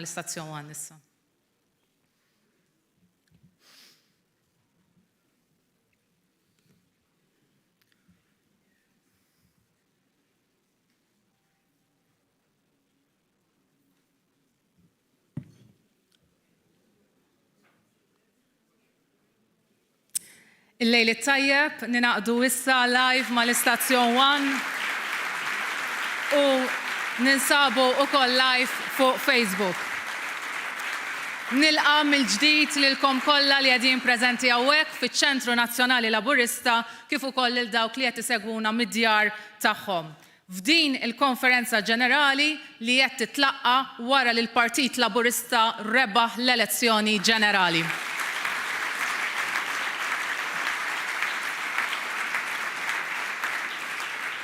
mal-istazzjon 1 issa. Il-lejl it-tajjeb ninaqdu issa live mal-istazzjon 1 u ninsabu wkoll live fuq Facebook. Nilqa' mill-ġdid lilkom kollha li qegħdin preżenti hawnhekk fiċ-Ċentru Nazzjonali Laburista kif ukoll lil dawk li qed isegwuna mid-djar tagħhom. F'din il-konferenza ġenerali li qed titlaqqa wara li l-Partit Laburista rebaħ l-elezzjoni ġenerali.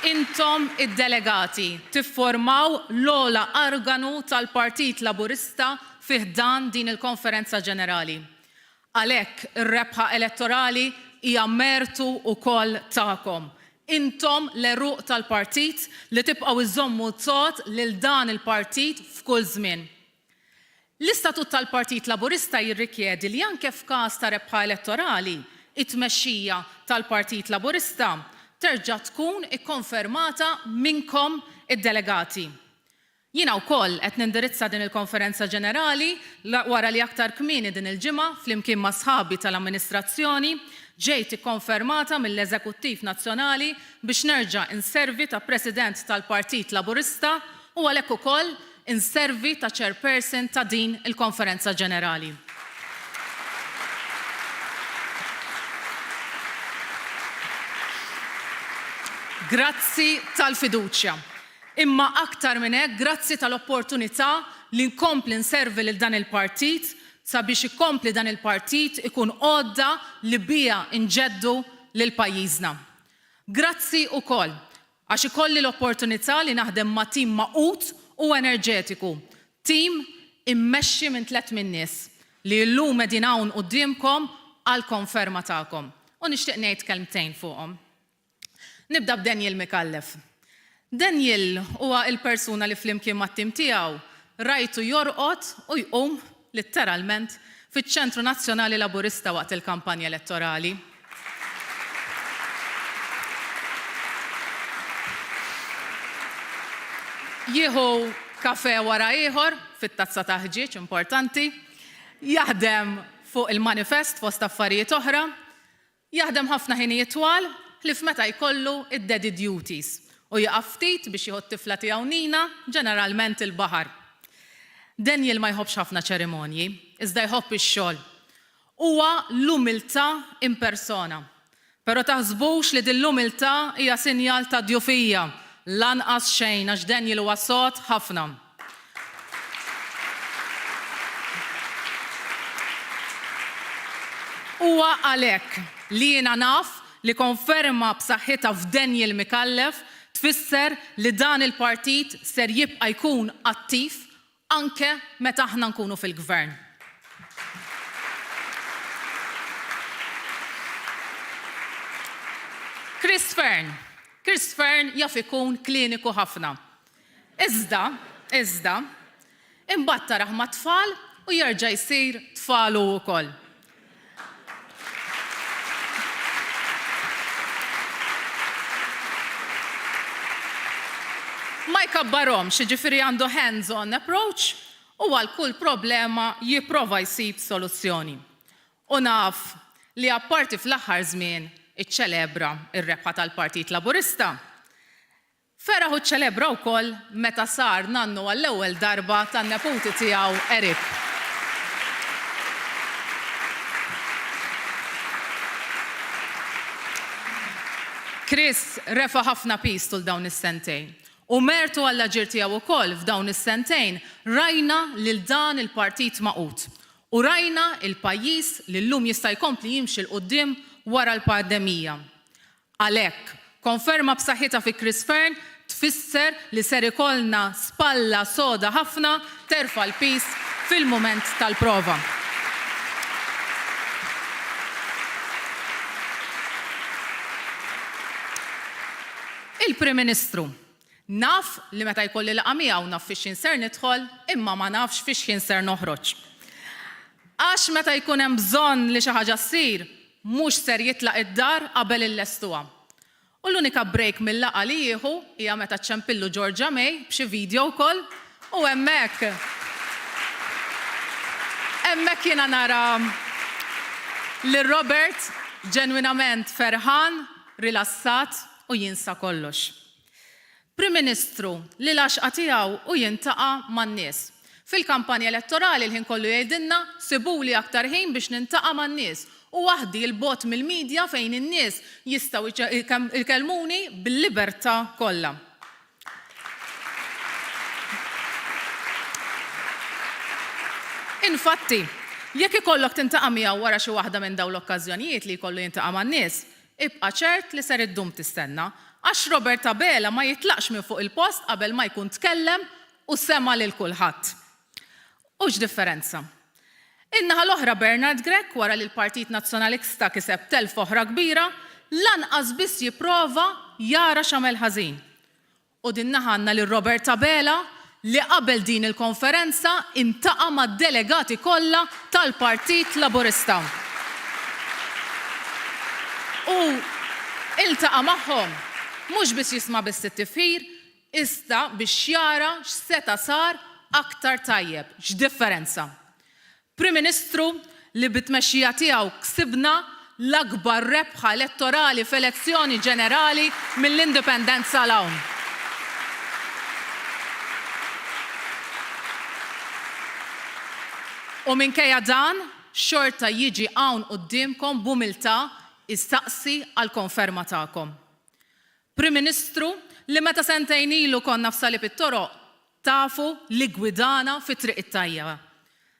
Intom id-delegati tiffurmaw l-ogħla organu tal-Partit Laburista fih dan din il-konferenza ġenerali. Għalhekk ir-rebħa elettorali hija mertu wkoll tagħkom. Intom l-eruq tal-partit li tibqgħu iżommu t-sod lil dan il-partit f'kull żmien. L-istatut tal-Partit Laburista jirrikjedi li anke f'każ ta' rebħa elettorali it-tmexxija tal-Partit Laburista terġa' tkun ikkonfermata minnkom id-delegati. Jiena wkoll qed nindirizza din il-konferenza ġenerali wara li aktar kmieni din il-ġimgħa flimkien ma' sħabi tal-amministrazzjoni ġejt ikkonfermata mill-Eżekuttiv Nazzjonali biex nerġa' inservi ta' President tal-Partit Laburista u għalhekk ukoll inservi ta' chairperson ta' din il-konferenza ġenerali. Grazzi tal-fiduċja. Imma aktar minn hekk, grazzi tal-opportunità li nkompli nservi lil dan il-partit sabiex ikompli dan il-partit ikun għodda li bija nġeddu lil pajjiżna. Grazzi wkoll għax ikolli l-opportunità li naħdem ma' tim maqut u enerġetiku. Tim immexxi minn 3 nies li llum qegħdin hawn qudiemkom għall konferma tagħkom. U nixtieq ngħid kelmtejn fuqhom. Nibda b'Daniel Mikallef. Daniel huwa il-persuna li flimkien mat-tim tiegħu rajtu jorqod u jqum litteralment fiċ-Ċentru Nazzjonali Laburista waqt il-kampanja elettorali. Jieħu kafe wara ieħor fit-tazza ta' ħġieġ importanti, jaħdem fuq il-manifest fost affarijiet oħra, jaħdem ħafna ħinijiet twal li f'meta jkollu id-daddy duties u jaqaf ftit biex jieħu t-tifla tiegħu Nina, ġeneralment il-baħar. Daniel ma jħobbx ħafna ċerimonji, iżda jħobb ix-xogħol. Huwa l-umiltà in persona. Però taħsbux li din l-umiltà hija sinjal ta' djufija, lanqas xejn għax Daniel huwa sod ħafna. Huwa għalhekk li jiena naf li konferma b'saħħitha f'Daniel Mikallef tfisser li dan il-partit ser jibqa' jkun attiv anke meta aħna nkunu fil-gvern. Chris Fern jaf ikun kliniku ħafna. Iżda, imbagħad taraħ ma' tfal u jerġa' jsir tfalu wkoll. Ma jkabbarhomx, jiġifieri għandu hands-on approach u għal kull problema jipprova jsib soluzzjoni. U naf li apparti fl-aħħar żmien iċċelebra ir-rebħa tal-Partit Laburista. Feraħ iċċelebra wkoll meta sar nannu għall-ewwel darba tan-neputi tiegħu Eric. Chris refa' ħafna pistul dawn is-sentejn. U mertu għall-aġir tiegħu wkoll f'dawn is-sentejn rajna lil dan il-partit maqut. U rajna il-pajjiż li llum jista' jkompli jimxi l quddiem wara l-pandemija. Għalhekk, konferma b'saħħitha fi Chris Fern tfisser li ser ikollna spalla soda ħafna terfa' l-pis fil-mument tal-prova. Il-Prim Ministru Naf li meta jkolli laqa miegħu naf fiex jinser nidħol, imma ma nafx fiex jinser noħroġ. Għax meta jkun hemm bżonn li xi ħaġa ssir, mhux ser jitlaq id-dar qabel illestuha. U l-unika break mill-laqa li jieħu hija meta ċempillu Georgia May b'xi video wkoll u hemmhekk jiena nara li Robert ġenwinament ferħan, rilassat u jinsa kollox. Prim Ministru li l-għaxqa tiegħu u jintaqa' man-nies. Fil-kampanja elettorali l-ħin kollu jgħidilna sibuli aktar ħin biex nintaqa' man-nies u waħdi l-bot mill-medja fejn in-nies jistgħu jkellmuni bil-libertà kollha. Infatti, jekk ikollok tintaqa' miegħu wara xi waħda minn dawn l-okkażjonijiet li jkollu jintaqa' man-nies, ibqa' ċert li ser iddum tistenna, għax Robert Abela ma jitlaqx minn fuq il-post qabel ma jkun tkellem u sema' lil kulħadd. U x'differenza? In-naħa l-oħra Bernard Grech wara li l-Partit Nazzjonalista kiseb telf oħra kbira, lanqas biss jipprova jara x'għamel ħażin. U din naħa għandna lil Robert Abela li qabel din il-konferenza intaqa' mad-delegati kollha tal-Partit Laburista. U iltaqa' magħhom mhux biex jisma' biss it-tifħir, iżda biex jara x'seta sar aktar tajjeb, x'differenza. Prim Ministru li bit-tmexxija tiegħu ksibna l-akbar rebħa elettorali f'elezzjoni ġenerali mill-indipendenza l hawn. U minkejja dan, xorta jiġi hawn qudiemkom b'umiltà issaqsi għall-konferma tagħkom. Prim Ministru li meta sentejn ilu konna f'Salib it-Toroq tafu li gwidana fit-triq it-tajja.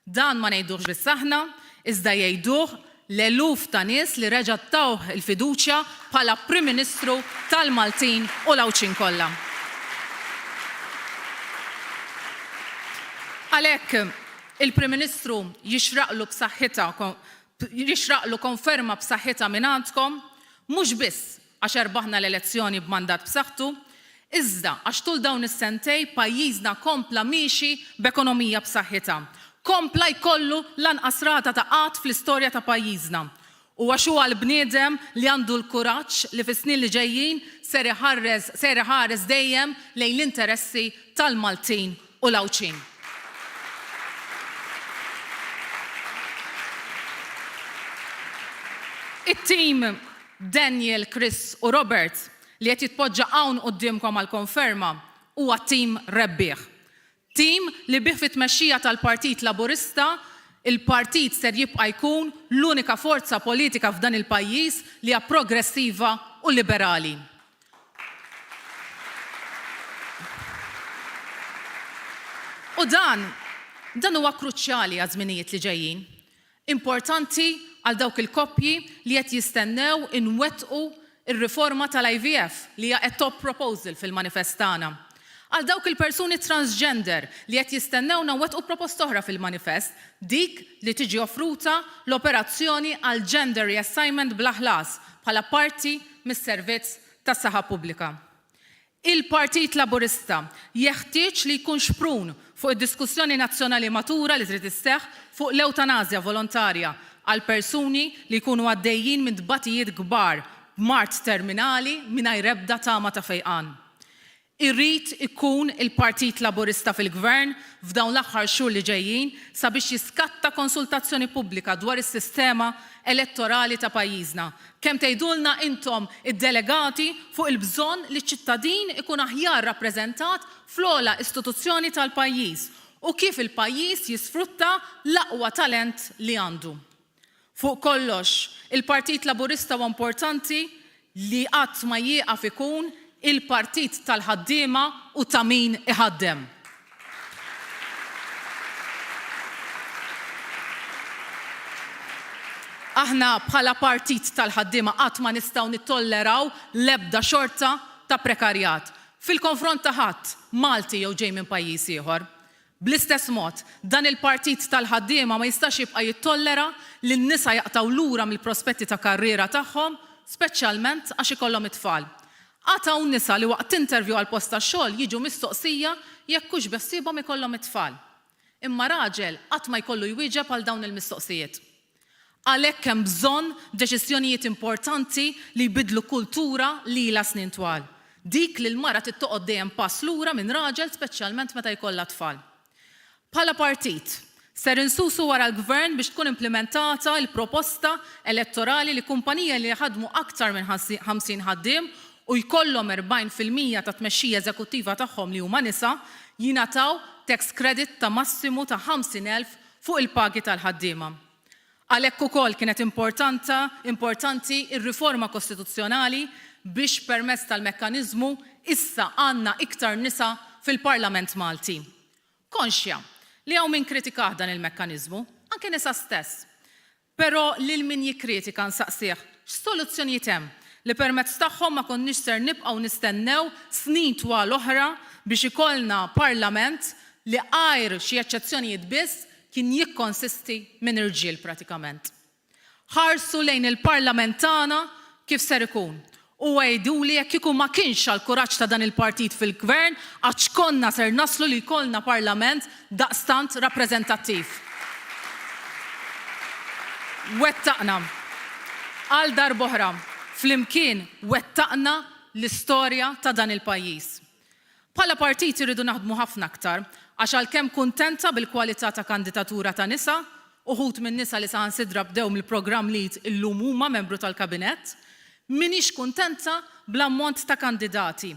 Dan ma ngħiduhx biss aħna, iżda jgħiduh l-eluf ta' nies li reġa' tawh il-fiduċja bħala Prim Ministru tal-Maltin u l-Awċin kollha. Għalhekk il-Prim Ministru jixraqlu konferma b'saħħitha minn għandkom, mhux biss għax erbaħna l-elezzjoni b'mandat b'saħħtu, iżda għax tul dawn is-sentej pajjiżna kompla miexi b'ekonomija b'saħħitha. Kompla jkollu lanqas rata ta' qatt fl-istorja ta' pajjiżna. U għax huwa l-bniedem li għandu l-kuraġġ li fis-snin li ġejjin ser iħares dejjem lejn l-interessi tal-Maltin u l-Awċin. It-tim Daniel, Chris u Robert li qed jitpoġġa hawn qudiemkom għall-konferma huwa tim rebbieħ. Tim li bih fit-tmexxija tal-Partit Laburista, il-partit ser jibqa' jkun l-unika forza politika f'dan il-pajjiż li hija progressiva u liberali. U dan huwa kruċjali għaż-żminijiet li ġejjin. Importanti għal dawk il-koppji li qed jistennew inwettqu ir-riforma tal-IVF li hija top proposal fil-manifest tagħna. Għal dawk il-persuni transgender li qed jistennew nwettqu proposta oħra fil-manifest, dik li tiġi offruta l-operazzjoni għal gender reassignment bla ħlas bħala parti mis-servizz tas-saħħa pubblika. Il-Partit Laburista jeħtieġ li jkun xprun fuq id-diskussjoni nazzjonali matura li trid isseħħ fuq l-eutanasja volontarja għal persuni li jkunu għaddejjin minn tbatijiet kbar b'mart terminali mingħajr ebda tama ta' fejqan. Irrid ikun il-Partit Laburista fil-Gvern f'dawn l-aħħar xhur li ġejjin sabiex jiskatta konsultazzjoni pubblika dwar is-sistema elettorali ta' pajjiżna. Kemm tgħidulna intom id-delegati fuq il-bżonn li ċ-ċittadin ikun aħjar rappreżentat fl-ogħla istituzzjoni tal-pajjiż u kif il-pajjiż jisfrutta l-aqwa talent li għandu. Fuq kollox, il-Partit Laburista huwa importanti li qatt ma jieqaf ikun il-partit tal-ħaddiema u ta' min iħaddem. Aħna bħala partit tal-ħaddiema qatt ma nistgħu nittolleraw l-ebda xorta ta' prekarjat. Fil-konfront ta' ħadd Malti jew ġej minn pajjiż ieħor. Bl-istess mod, dan il-partit tal-ħaddiema ma jistax jibqa' jittollera li n-nisa jaqtaw lura mill-prospetti ta' karriera tagħhom, speċjalment għax ikollhom it-tfal. Għataw nisa li waqt intervju għal post tax-xogħol jiġu mistoqsija jekk hux beħsiebhom ikollhom it-tfal. Imma raġel qatt ma jkollu jwieġeb għal dawn il-mistoqsijiet. Għalhekk hemm bżonn deċiżjonijiet importanti li jbidlu kultura li ilha snin twal. Dik li l-mara tittoqgħod dejjem pass lura minn raġel speċjalment meta jkollha tfal. Bħala partit, ser insusu wara l-Gvern biex tkun implementata l-proposta elettorali li kumpanija li ħadmu aktar minn 50 ħaddiem u jkollhom 40% ta' tmexxija eżekuttiva tagħhom li huma nisa jingħataw tax credit ta' massimu ta' 50,000 fuq il-pagi tal-ħaddiema. Għalhekk ukoll kienet importanti r-riforma kostituzzjonali biex permezz tal-mekkaniżmu issa għandna iktar nisa fil-Parlament Malti. Konxja li hawn min kritikah dan il-mekkaniżmu, anke nisa stess. Però lil min jikkritika nsaqsih x'soluzzjonijiet hemm li permezz tagħhom ma konniex ser nibqgħu nistennew snin twal oħra biex ikollna parlament li għajr xi eċċezzjonijiet biss kien jikkonsisti minn irġiel pratikament. Ħarsu lejn il-parlament tagħna kif ser ikun. U għajduli jekk kieku ma kienx għal kuraġġ ta' dan il-partit fil-gvern għax konna ser naslu li jkollna parlament daqstant rappreżentattiv. Wettaqna għal darb'oħra flimkien wettaqna l-istorja ta' dan il-pajjiż. Bħala partit irridu naħdmu ħafna aktar għax għalkemm kuntenta bil-kwalità ta' kandidatura ta' nisa, uħud minn nisa li saħansidra bdew mill-programm Lead illum huma membru tal-kabinett, minix kuntenta bl-ammont ta' kandidati.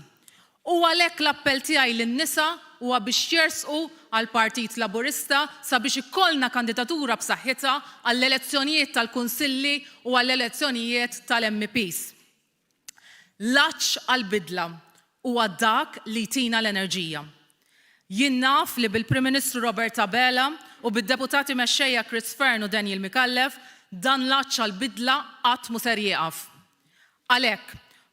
U għalhekk l-appell tiegħi lin-nisa huwa biex jersqu għall-Partit Laburista sabiex ikollna kandidatura b'saħħitha għall-elezzjonijiet tal-kunsilli u għall-elezzjonijiet tal-MPs. L-għaġġ għall-bidla huwa dak li jtina l-enerġija. Jien naf li bil-Prim Ministru Robert Abela u bid-deputati mexxejja Chris Fearn u Daniel Mikallef dan l-għaġġ għall-bidla qatt mu ser jieqaf. Għalhekk,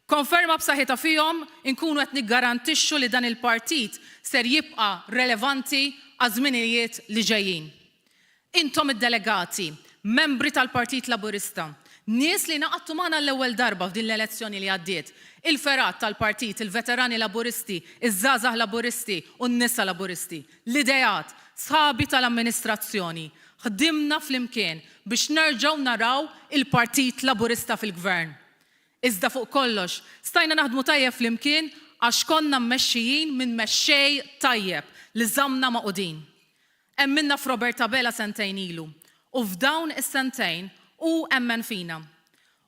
konferma b'saħħitha fihom inkunu qed niggarantixxu li dan il-partit ser jibqa' relevanti għaż-żminijiet li ġejjin. Intom id-delegati, membri tal-Partit Laburista, nies li naqattu magħna l-ewwel darba f'din l-elezzjoni li għaddiet, il-ferat tal-partit, il-veterani Laburisti, iż-żgħażagħ Laburisti u n-nisa Laburisti, l-idejat, sħabi tal-amministrazzjoni, ħdimna flimkien biex nerġgħu naraw il-Partit Laburista fil-Gvern. Iżda fuq kollox, stajna naħdmu tajjeb flimkien għax konna mmexxijin minn mexxej tajjeb li żammna maqudin. Hemm minna f'Robert Abela sentejn ilu u f'dawn is-sentejn hu emmen fina.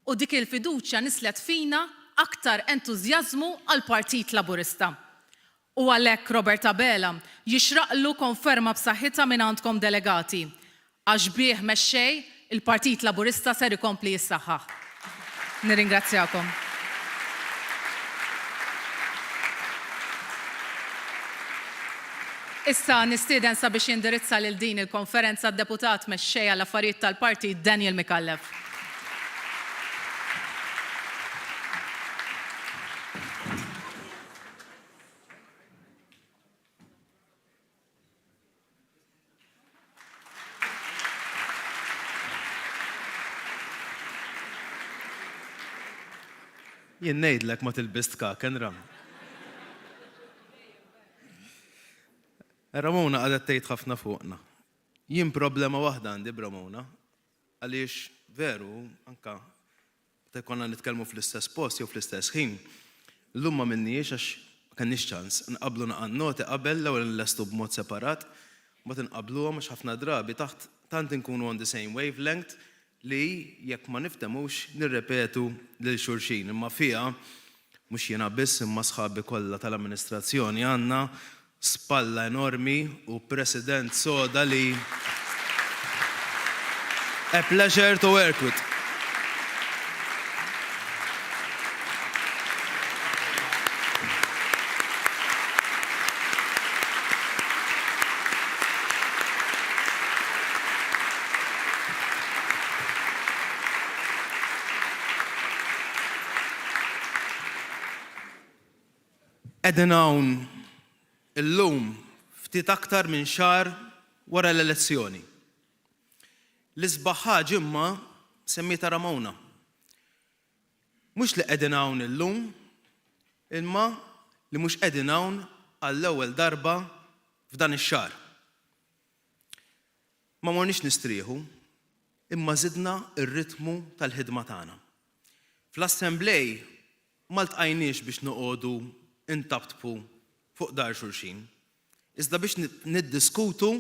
U dik il-fiduċja nislet fina aktar entużjażmu għall-Partit Laburista. U għalhekk Robert Abela jixraqlu konferma b'saħħitha minn għandkom delegati għax bih mexxej il-Partit Laburista ser ikompli jissaħħaħ. Nirringrazzjakom. Issa nistieden sabiex jindirizza lil din il-konferenza d-deputat mexxej għall-affarijiet tal-partit Daniel Mikallef. Jien ngħidlek ma tilbist kaken ram. Ramona qadet tgħid ħafna fuqna. Jien problema waħda għandi b'Ramona għaliex veru anka meta konna nitkellmu fl-istess post jew fl-istess ħin. Llum ma minniex għax m'kenniex ċans nqablu noti qabel l-ewwel nlestu b'mod separat, mbagħad inqabluhom għax ħafna drabi taħt tant inkunu on the same wavelength li jekk ma niftemux nirrepetu lil xulxin. Imma fiha mhux jiena biss imma sħabi kollha tal-amministrazzjoni għandna spalla enormi u president soda li a pleasure to work with. Qegħdin hawn illum ftit aktar minn xahar wara l-elezzjoni. L-isbaħ ħaġa imma semmita Ramona. Mhux li qegħdin hawn illum imma li mhux qegħdin hawn għall-ewwel darba f'dan ix-xahar. Ma morniex nistrieħu, imma żidna r-ritmu tal-ħidma tagħna. Fl-Assemblej ma ltqajniex biex noqogħdu intabtbu fuq dar xulxin, iżda biex niddiskutu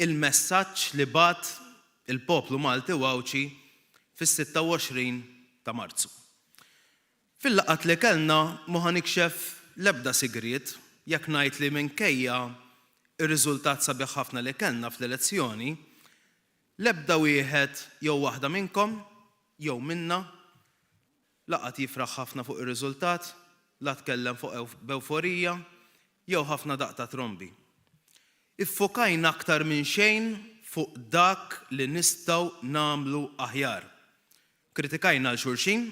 il-messaġġ li bat il-poplu Malti Wawċi fis-26 ta' Marzu. Fil-laqgħat li kellna ma ħanikxef l-ebda sigriet jekk ngħid li minkejja ir-riżultat sabiħ ħafna li kellna fl-elezzjoni, l-ebda wieħed jew waħda minnkom jew minna laqgħat jifraħ ħafna fuq ir-riżultat, la tkellem fuq b'ewforija jew ħafna daqta trombi. Iffokajna aktar minn xejn fuq dak li nistgħu nagħmlu aħjar. Kritikajna l-xulxin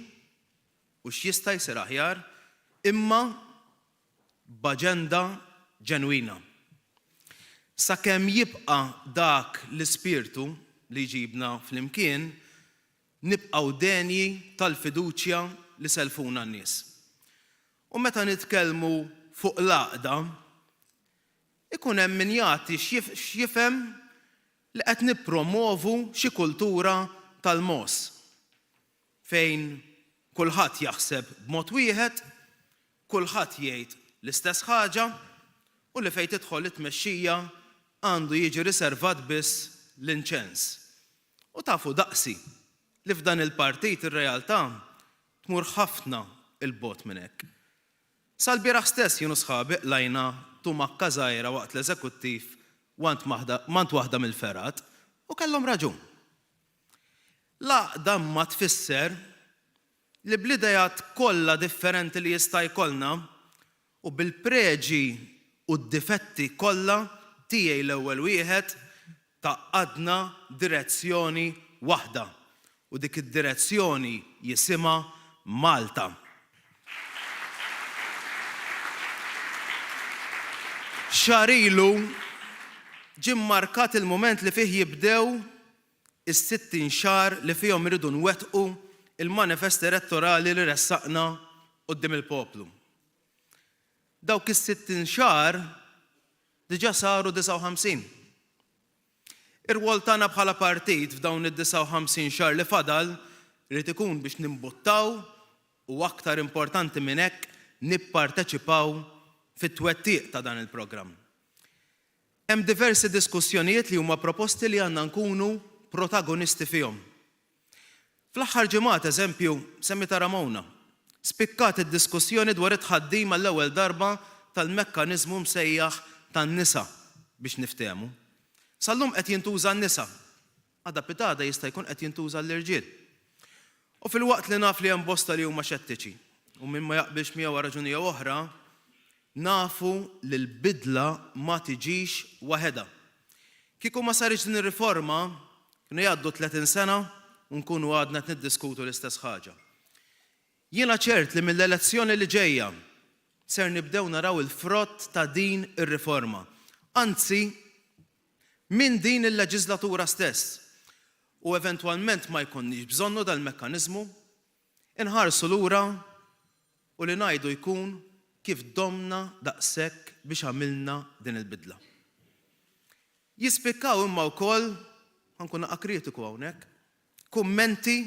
u x'jista' jsir aħjar, imma b'aġenda ġenwina. Sakemm jibqa' dak l-ispirtu li jġibna flimkien, nibqgħu denji tal-fiduċja li selfuna n-nies. U meta nitkellmu fuq l-għaqda, ikun hemm min jagħti x'jifhem li qed nippromovu xi kultura tal-mos fejn kulħadd jaħseb b'mod wieħed, kulħadd jgħid l-istess ħaġa u li fejn tidħol it-tmexxija għandu jiġi riservat biss l-inċens. U tafu daqsi li f'dan il-partit ir-realtà tmur ħafna il-bot minn hekk. Sal-bieraħ stess jienu sħabi lajna tumakka żgħira waqt l-eżekuttiv mant waħda mill-ferat u kellhom raġun. L-għaqda ma tfisser li bl-idejat kollha differenti li jista' jkollna u bil-preġi u d-difetti kollha tiegħi l-ewwel wieħed taqadna direzzjoni waħda u dik id-direzzjoni jisimha Malta. Xahar ilu ġie mmarkat il-mument li fih jibdew is-60 xahar li fihom iridu nwettqu il-manifest elettorali li ressaqna quddiem il-poplu. Dawk is-60 xahar diġà saru 59. Ir-rwol tagħna bħala partit f'dawn id-59 xahar li fadal irid ikun biex nimbuttaw u aktar importanti minn hekk nipparteċipaw fit-twettiq ta' dan il-programm. Hemm diversi diskussjonijiet li huma proposti li għandna nkunu protagonisti fihom. Fl-aħħar ġimgħat eżempju semmita Ramona, spikkat id-diskussjoni dwar it-tħaddim għall-ewwel darba tal-mekkaniżmu msejjaħ tan-nisa biex niftehmu. Sallum qed jintuża n-nisa, għadha pitada jista' jkun qed jintuża l-irġiel. U fil-waqt li naf li hemm bosta li huma xettiċi u minn ma jaqbilx miegħu raġuni jew oħra, nafu li l-bidla ma tiġix waħedha. Kieku ma saritx din ir-riforma, kienu jgħaddu 30 sena u nkunu għadna qed niddiskutu l-istess ħaġa. Jiena ċert li mill-elezzjoni li ġejja ser nibdew naraw il-frott ta' din ir-riforma. Anzi, minn din il-leġislatura stess. U eventwalment ma jkunniex bżonnu dal-mekkaniżmu, inħarsu lura u li ngħidu jkun kif domna daqshekk biex għamilna din il-bidla. Jispikkaw imma wkoll ħankun kritiku hawnhekk, kummenti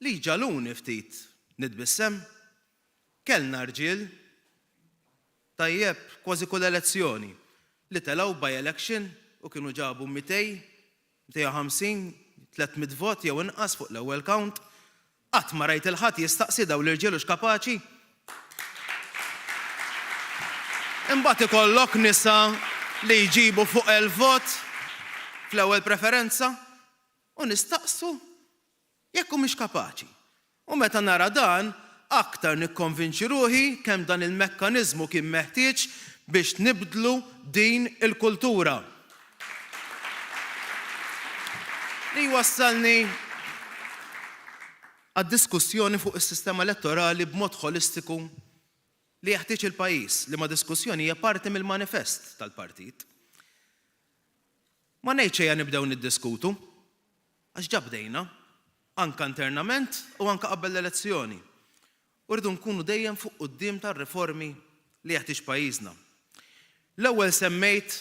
li ġaluni ftit nitbissem, kellna rġiel tajjeb kważi kull elezzjoni li telgħu by election u kienu ġabu 200, 250, 300 vot jew inqas fuq l-ewwel count, qatt ma rajt il-ħadd jistaqsi dawn l-irġiel hux kapaċi. Imbagħad ikollok nisa li jġibu fuq il-vot fl-ewwel preferenza u nistaqsu jekk mhux kapaċi. U meta nara dan, aktar nikkonvinċi ruħi kemm dan il-mekkaniżmu kien meħtieġ biex nibdlu din il-kultura. Li wassalni għad-diskussjoni fuq is-sistema elettorali b'mod holistiku li jeħtieġ il-pajjiż li ma' diskussjoni hija parti mill-manifest tal-partit. Ma ngħidx ejja nibdew niddiskutu għax ġa bdejna anke internament u anke qabel l-elezzjoni. u rridu nkunu dejjem fuq quddiem tar-riformi li jeħtieġ pajjiżna. L-ewwel semmejt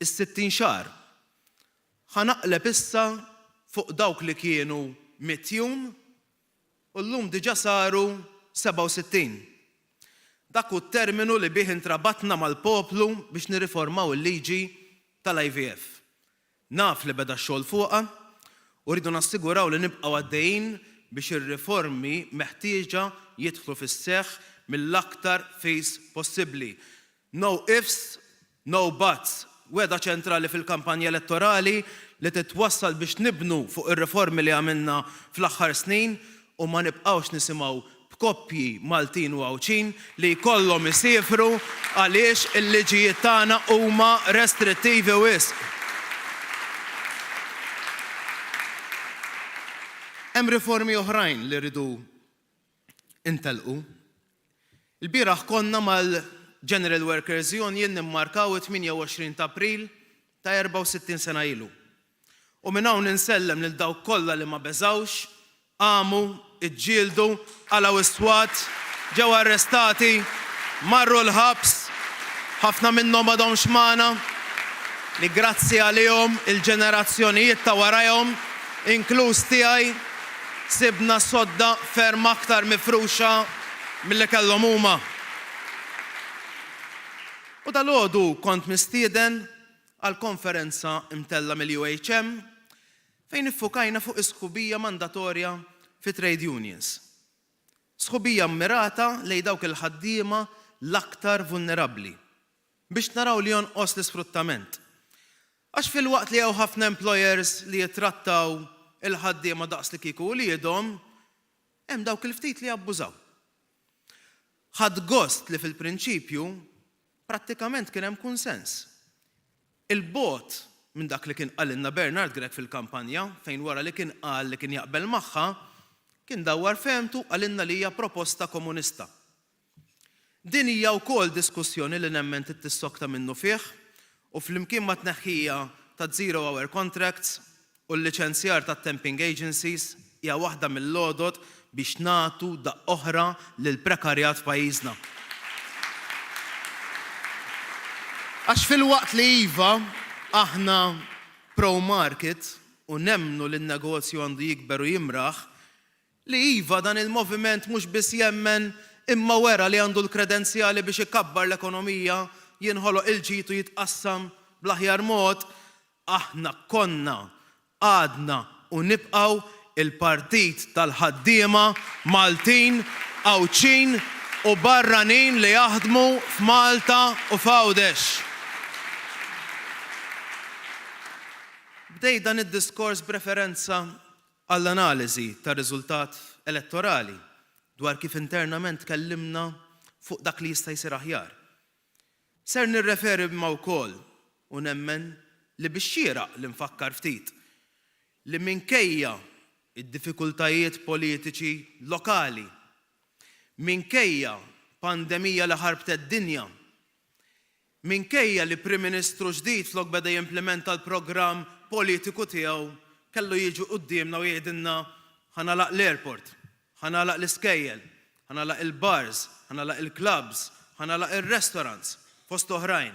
is-60 xahar. Ħanaqleb issa fuq dawk li kienu 100 jum u llum diġà saru 67. Dak hu t-terminu li bih intrabatna mal-poplu biex nirriformaw il-liġi tal-IVF. Naf li beda x-xogħol fuqha u rridu nassiguraw li nibqgħu għaddejjin biex ir-riformi meħtieġa jidħlu fis-seħħ mill-aktar fis possibbli. No ifs, no buts. Weda ċentrali fil-kampanja elettorali li titwassal biex nibnu fuq ir-riformi li għamilna fl-aħħar snin u ma nibqgħux nisimgħu b'koppji Maltin u Għawċin li jkollhom isifru għaliex il-liġijiet tagħna huma restrittivi wisq. Hemm riformi oħrajn li rridu intelqu. Il-bieraħ konna mal-General Workers Union nimmarkaw 28 ta' April ta' 64 sena ilu. U minn hawn ninsellem lil dawk kollha li ma beżawx, għamu, iġġieldu, għalaw is-swat, ġew arrestati, marru l-ħabs, ħafna minnhom m'għadhomx magħna, li grazzi għalihom il-ġenerazzjonijiet ta' warajhom, inkluż tiegħi, sibna sodda ferm aktar mifruxa milli kellhom huma. U dalgħodu kont mistieden għal konferenza imtella mill-UHM fejn iffukajna fuq is-sħubija mandatorja fi trade unions. Sħubija mmirata lejn dawk il-ħaddiema l-aktar vulnerabbli biex naraw li jonqos l-isfruttament. Għax fil-waqt li hawn ħafna employers li jittrattaw il-ħaddiema daqs li kieku wliedhom, hemm dawk il-ftit li jabbużaw. Ħadd gost li fil-prinċipju prattikament kien hemm kunsens. Il-bot minn dak li kien qalilna Bernard Gregg fil-kampanja fejn wara li kien qal li kien jaqbel magħha, kien dawwar femtu għalilna li hija proposta komunista. Din hija wkoll diskussjoni li nemmen tissokta minnu fih u flimkien ma' tneħħija ta' zero hour contracts u l-liċenzjar ta' temping agencies hija waħda mill-għodod biex nagħtu daqq oħra lil prekarjat f'pajjiżna. Għax fil-waqt li iva aħna pro-market u nemmnu li n-negozju għandu jikber u jimraħ, li iva dan il-moviment mhux biss jemmen imma wera li għandu l-kredenzjali biex ikabbar l-ekonomija, jinħoloq il-ġitu jitqassam bl-aħjar mod, aħna konna, għadna u nibqgħu il-partit tal-ħaddiema Maltin, Għawċin u barranin li jaħdmu f'Malta u f'Għawdex. Bdej dan id-diskors b'referenza għall-analiżi tar riżultat elettorali dwar kif internament kellimna fuq dak li jista' jsir aħjar. Ser nirreferi ma' wkoll u nemmen li bix-xieraq li nfakkar ftit li minkejja id-diffikultajiet politiċi lokali, minkejja pandemija li ħarbtet dinja, minkejja li Prim Ministru ġdid flok beda jimplementa l-programm politiku tiegħu kellu jiġu qudiemna u jgħidilna ħanalaq l-airport, ħanalaq l-iskejjel, ħanalaq il-bars, ħanalaq il-clubs, ħanalaq il-restaurants, fost oħrajn.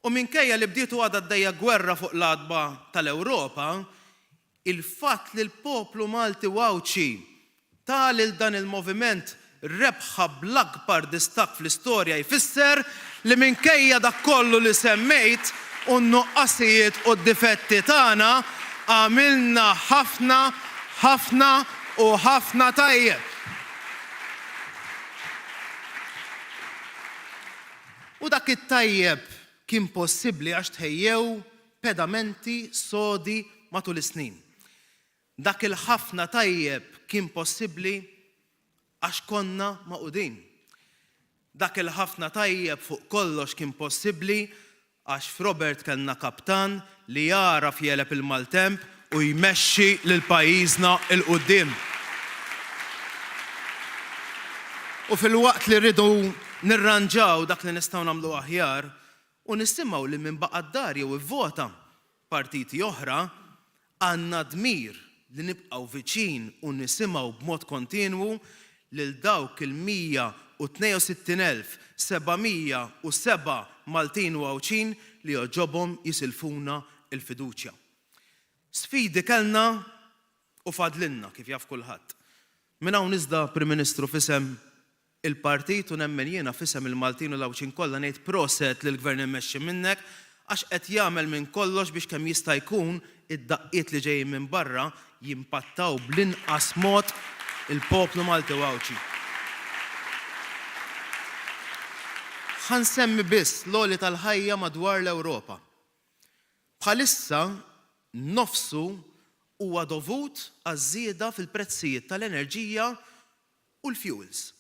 U minkejja li bdietu għadha d-dejja gwerra fuq l-adba tal-Ewropa, il-fatt li l-poplu Malti Għawċi tal dan il-moviment rebħa bl-akbar distak fl-istorja jfisser li minkejja dak kollu li semmejt u n-nuqqasijiet u d-difetti tagħna għamilna ħafna u ħafna tajjeb. U dak it-tajjeb kien possibbli għax tħejjew pedamenti sodi matul is-snin. Dak il-ħafna tajjeb kien possibbli għax konna maqudin. Dak il-ħafna tajjeb fuq kollox kien possibbli għax f'Robert kellna kaptan li jaraf jeleb il-maltemp u jmexxi lil pajjiżna il qudiem. U fil-waqt li rridu nirranġaw dak li nistgħu nagħmlu aħjar u nisimgħu li minn baqa' d-dar jew ivvota partiti oħra għandna dmir li nibqgħu viċin u nisimgħu b'mod kontinwu lil dawk il-162,707 Maltin u Għawċin li joġobhom jisilfuna il-fiduċja. Sfidi kellna u fadlinna kif jaf kulħadd. Minn hawn iżda Prim Ministru fisem il-partit u nemmen jiena fisem il-Maltin u l-Għawċin kollha ngħid proset lill-Gvern immexxi minnek għax qed jagħmel minn kollox biex kemm jista' jkun id-daqqiet li ġejjin minn barra jimpattaw bl-inqas mod il-poplu Malti u Għawċi. Ħansemmi biss l-għoli tal-ħajja madwar l-Ewropa. Bħalissa nofsu huwa dovut għaż-żieda fil-prezzijiet tal-enerġija u l-fuels.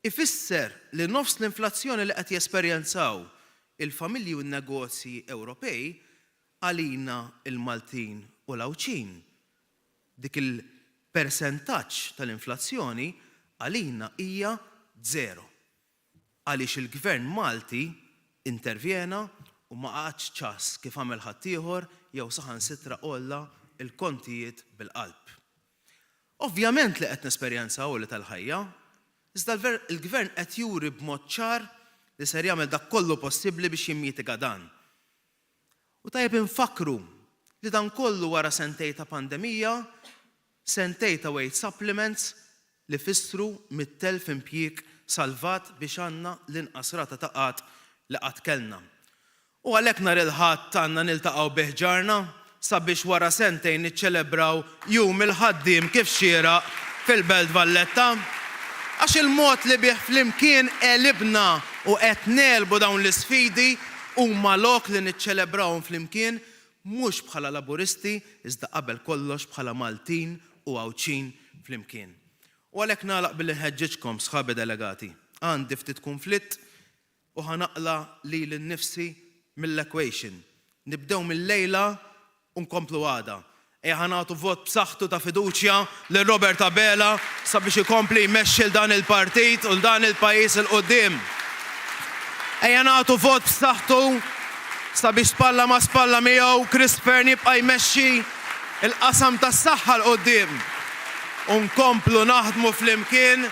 Ifisser li nofs l-inflazzjoni li qed jesperjenzaw il-familji u n-negozji Ewropej għalina il-Maltin u l-Għawċin. Dik il-persentaġġ tal-inflazzjoni għalina hija 0. Għaliex il-Gvern Malti intervjena u ma qagħadx ċas kif għamel ħaddieħor jew saħansitra qolla il-kontijiet bil-qalb. Ovvjament li qed nesperjenzaw li tal-ħajja, iżda il-Gvern qed juri b'mod ċar li ser jagħmel dak kollu possibbli biex jimmitiga dan. U tajjeb infakru li dan kollu wara sentej ta' pandemija, sentej ta' wage supplements li fissru 100,000 impjieg salvat biex għandna l-inqas rata ta' qatt li qatt kellna. U għalhekk nhar il-Ħadd għandna niltaqgħu biħ-ġarna sabiex wara sentejn niċċelebraw jum il-ħaddiem kif xieraq fil-Belt Valletta. Għax il-mod li bih flimkien qelibna u qed nelbu dawn l-isfidi huma lok li niċċelebrawhom flimkien mhux bħala laburisti iżda qabel kollox bħala Maltin u Għawċin flimkien. U għalhekk nagħlaq billi nħeġġiġkom sħabi delegati. Għandi ftit konflitt u ħanaqla lili nnifsi mill-equation. Nibdew mill-lejla u nkomplu għada. Ħanatu vot b'saħħtu ta' fiduċja lil Robert Abela sabiex ikompli jmexxi dan il-partit u dan il-pajjiż il qudiem. Nagħtu vot b'saħħtu sabiex spalla ma spalla miegħu Chris Fern jibqa' jmexxi il-qasam tas-saħħa l qudiem. U nkomplu naħdmu flimkien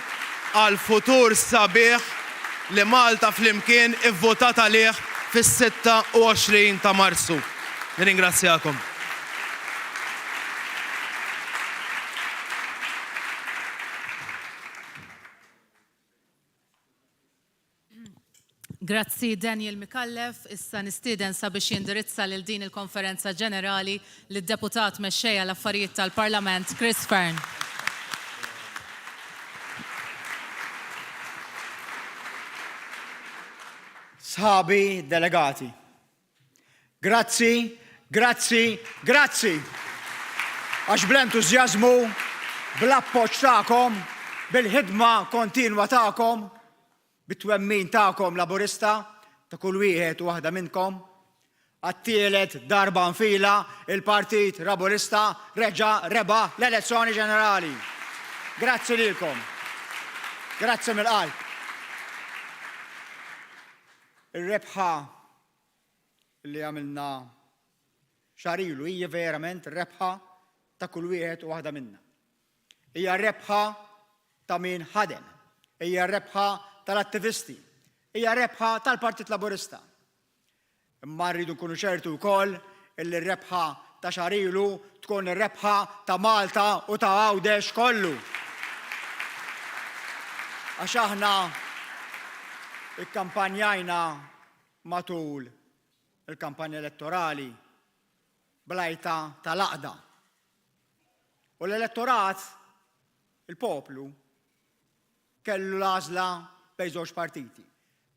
għal futur sabiħ li Malta flimkien ivvotat għalih fis-26 ta' Marzu. Nirringrazzjakom. Grazzi Daniel Mikallef, issa nistieden sabiex jindirizza lil din il-konferenza ġenerali lid-deputat mexxejja l-affarijiet tal-Parlament Chris Fern. Sħabi delegati. Grazzi, grazzi, grazzi. Għax bl-entużjażmu, bl-appoġġ tagħkom, bil-ħidma kontinwa tagħkom, bit-twemmin tagħkom laburista ta' kull wieħed u waħda minnkom, għat-tielet darba nfila il-Partit Laburista reġa' rebaħ l-elezzjoni ġenerali. Grazzi lilkom. Grazzi mill-qalb. Ir-rebħa li għamilna xarilu hija verament rebħa ta' kull wieħed u waħda minna. Hija rebħa ta' min ħadem. Hija rebħa tal-attivisti. Hija rebħa tal-Partit Laburista. Imma rridu nkunu ċertu wkoll illi r-rebħa ta' xarilu tkun ir-rebħa ta' Malta u ta' Għawdex kollu. Għax aħna ikkampanjajna matul il-kampanja elettorali blajta tal-għaqda. U l-elettorat, il-poplu, kellu l-għażla bejn żewġ partiti.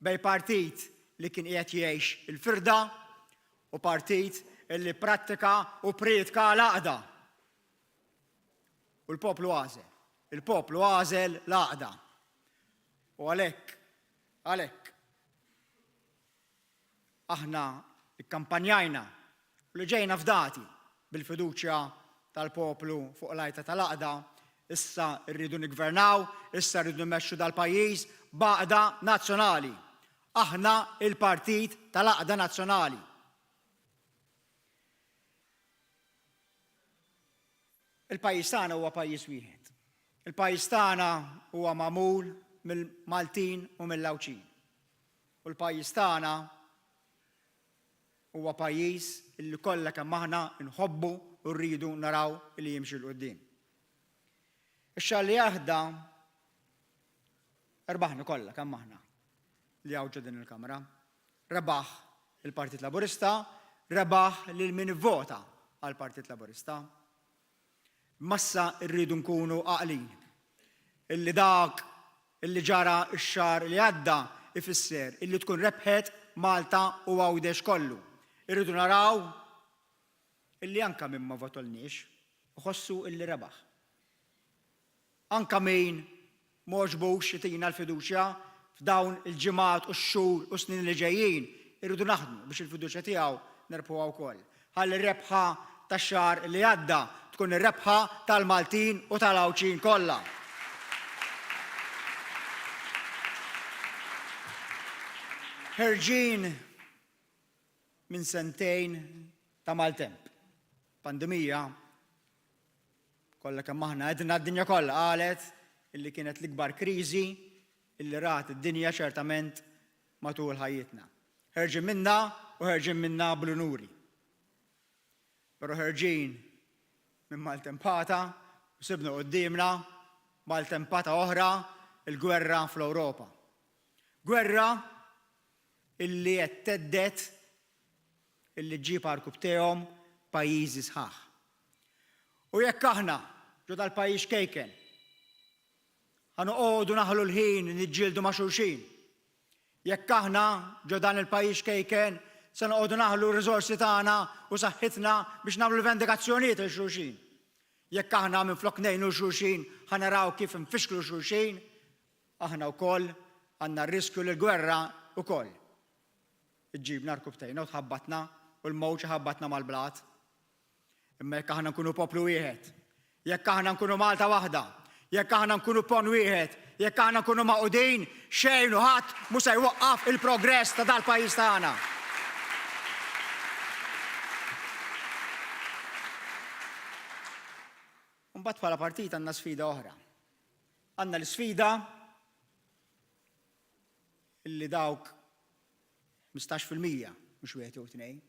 Bejn partit li kien qiegħed jgħix il-firda u partit li prattika u pritka l-għaqda. U l-poplu għażel. Il-poplu għażel l-għaqda. U għalhekk aħna ikkampanjajna u li ġejna fdati bil-fiduċja tal-poplu fuq l-għajta tal-għaqda, issa rridu nigvernaw, issa rridu nmexxu dal-pajjiż b'għaqda nazzjonali. Aħna il-Partit tal-Għaqda Nazzjonali. Il-pajjiż tagħna huwa pajjiż wieħed. Il-pajjiż tagħna huwa magħmul mill-Maltin u mill-Lawċin. U l-pajjiż tagħna huwa pajjiż illi kollha kemm aħna nħobbu u rridu naraw li jimxi l-qudiem. Ix-xahar li jaħda erbaħni kollha kemm aħna li hawn din il-Kamra. Rebaħ il-Partit Laburista, rebaħ lil min ivvota għall-Partit Laburista. Massa rridu nkunu għaqlin. Illi dak illi ġara x-xahar li għadda ifisser illi tkun rebħet Malta u Għawdex kollu. Irridu naraw illi anka min ma votolniex uħossu illi rebaħ. Anka min moġbux jitina l-fiduċja f'dawn il-ġimgħat u x-xhur u snin li ġejjin irridu naħdmu biex il-fiduċja tiegħu nerbħuha wkoll. Ħalli r-rebħa tax-xahar li għadda tkun ir-rebħa tal-Maltin u tal-Għawċin kollha. Ħerġin minn sentejn ta' maltemp. Pandemija, kollha kemm aħna għedna d-dinja kollha qalet illi kienet l-ikbar kriżi illi rat id-dinja ċertament matul ħajjitna. Ħerġin minna u ħerġin minna bl-unuri. Però ħerġin minn maltempata u sibna qudiemna maltempata oħra il-gwerra fl-Ewropa. Gwerra illi qed teddet illi ġib għall-kub tiegħhom pajjiżi sħaħ. U jekk aħna ġo dal-pajjiż kejken ħanoqogħdu naħlu l-ħin niġġieldu ma' xulxin. Jekk aħna ġo dan il-pajjiż kejken se noqogħdu naħlu r-riżorsi tagħna u saħħitna biex nagħmlu vendikazzjonijiet il xulxin. Jekk aħna minflok ngħinu xulxin ħanaraw kif infixklu xulxin, aħna wkoll għandna r-riskju li l-gwerra wkoll. Iġġibna rkub tejna u tħabbatna u l-mowġ ħabbatna mal-blat. Imma jekk aħna nkunu poplu wieħed, jekk aħna nkunu Malta waħda, jekk aħna nkunu pon wieħed, jekk aħna nkunu maqudin, xejn u ħadd mhux se jwaqqaf il-progress ta' dal-pajjiż tagħna. Mbagħad bħala partit għandna sfida oħra. Għandna l-sfida illi dawk 15% mhux wieħed jew tnejn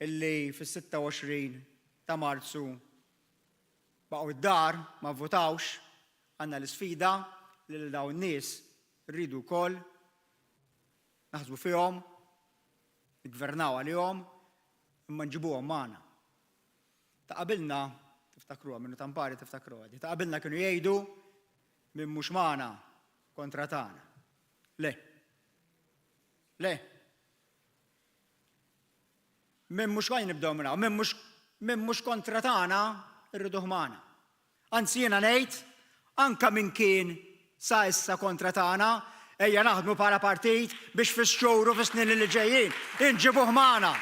illi fis-26 ta' Marzu baqgħu id-dar ma vvotawx, għandna l-isfida li lil dawn in-nies rridu wkoll naħsbu fihom, niggvernaw għalihom, imma nġibuhom magħna. Ta' qabilna tiftakruha minnu tampari tiftakruha di. Ta' qabilna kienu jgħidu min mhux magħna kontra tagħna. Le. Min mhux għajn nibdew minnaw, min mhux kontra tagħna irriduh magħna. Anzi jiena ngħid anke min kien sa issa kontra tagħna ejja naħdmu bħala partit biex fix-xhur u fis-snin li ġejjin inġibuh magħna.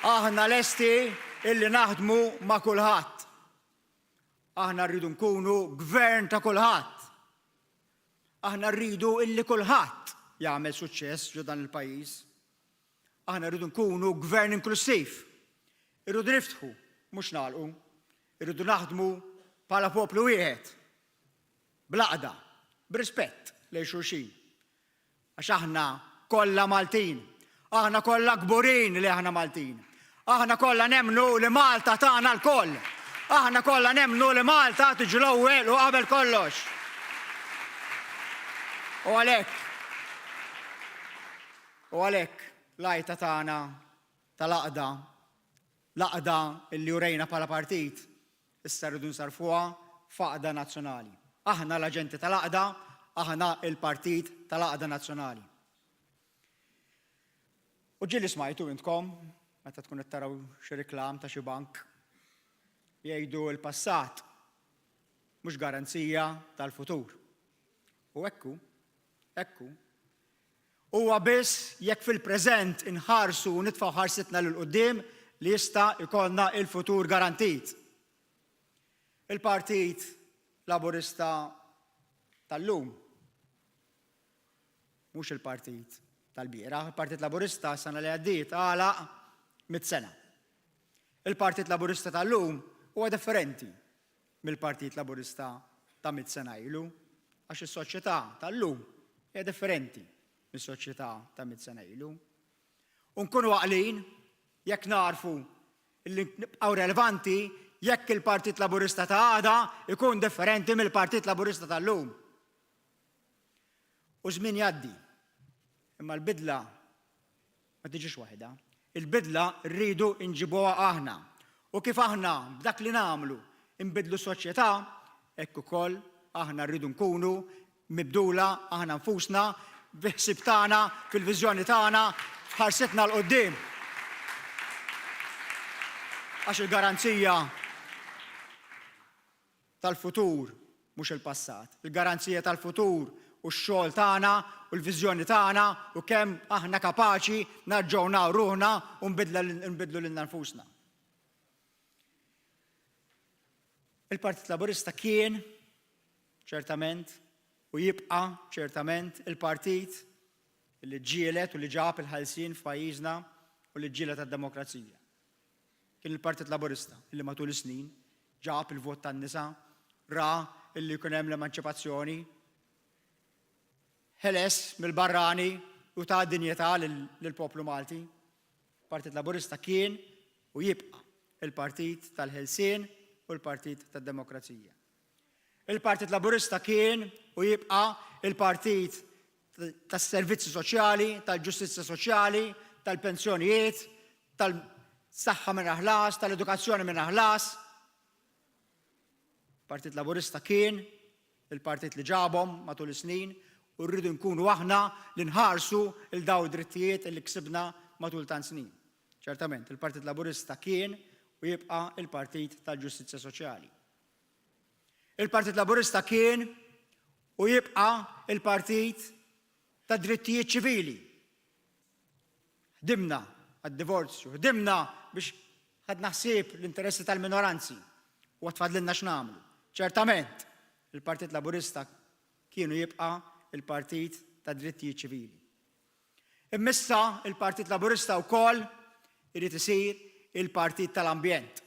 Aħna lesti illi naħdmu ma' kulħadd. Aħna rridu nkunu gvern ta' kulħadd. Aħna rridu illi kulħadd jagħmel suċċess ġo dan il-pajjiż. Aħna rridu nkunu gvern inklusiv. Irridu niftħu, mhux nagħlqu. Irridu naħdmu bħala poplu wieħed. Bl-għaqda, b'rispett lejn xulxin. Għax aħna kollha Maltin. Aħna kollha kburin li aħna Maltin. Aħna kollha nemmnu li Malta tagħna l-koll. Aħna kollha nemmnu li Malta tiġi l-ewwel u qabel kollox. U għalhekk l-għajta tagħna tal-għaqda, l-għaqda illi urejna bħala partit, issa rridu nsarfuha f'għaqda nazzjonali. Aħna l-aġenti tal-għaqda, aħna il-partit tal-għaqda nazzjonali. U ġieli smajtu intkom, meta tkun qed taraw xi riklam ta' xi bank, jgħidu l-passat mhux garanzija tal-futur. U hekk huwa biss jekk fil-preżent inħarsu u nitfgħu ħarsitna lil quddiem li jista' jkollna il-futur garantit. Il-Partit Laburista tal-lum mhux il-Partit tal-bieraħ, il-Partit Laburista sena li għaddiet għalaq 100 sena. Il-Partit Laburista tal-lum huwa differenti mill-Partit Laburista ta' 100 sena ilu, għax is-soċjetà tal-lum hija differenti mis-soċjetà ta' 100 sena ilu. U nkunu għaqlin jekk narfu li nibqgħu relevanti jekk il-Partit Laburista ta' għada ikun differenti mill-Partit Laburista tal-lum. U żmien jgħaddi, imma l-bidla ma tiġix waħda. Il-bidla rridu nġibuha aħna. U kif aħna b'dak li nagħmlu inbidlu s-soċjetà, hekk ukoll aħna rridu nkunu mibdula aħna nfusna biħsib tagħna, fil-viżjoni tagħna, ħarsetna l-qoddim. Għax il-garanzija tal-futur mhux il-passat. Il-garanzija tal-futur u x-xogħol tagħna u l-viżjoni tagħna u kemm aħna kapaċi narġgħu ruħna u nbidlu lil nfusna. Il-Partit Laburista kien ċertament u jibqa' ċertament il-partit li ġielet u li ġab il-ħelsien f'pajjiżna u li ġielet għad-demokrazija. Kien il-Partit Laburista li matul is-snin ġab il-vot tan-nisa, ra illi jkun hemm l-emanċipazzjoni, ħeles mill-barrani u ta' dinjetà lill-poplu Malti. Il-Partit Laburista kien u jibqa' il-partit tal-ħelsien u l-partit tad-demokrazija. Il-Partit Laburista kien u jibqa' il-partit tas-servizzi soċjali, tal-ġustizzja soċjali, tal-pensjonijiet, tal-saħħa minn ħlas, tal-edukazzjoni minn ħlas. Il-Partit Laburista kien il-partit li ġabhom matul is-snin u rridu nkunu aħna li nħarsu il-daw drittijiet li ksibna matul tant snin. Ċertament, il-Partit Laburista kien u jibqa' il-partit tal-ġustizzja soċjali. Il-Partit Laburista kien u jibqa' il-partit tad-drittijiet ċivili. Ħdimna għad-divorzju, ħdimna biex ħadna ħsieb l-interessi tal-minoranzi u għatfadlilna x'nagħmlu. Ċertament, il-Partit Laburista kienu jibqa' il-partit tad-drittijiet ċivili. Immissa il-Partit Laburista wkoll irid isir il-partit tal-ambjent.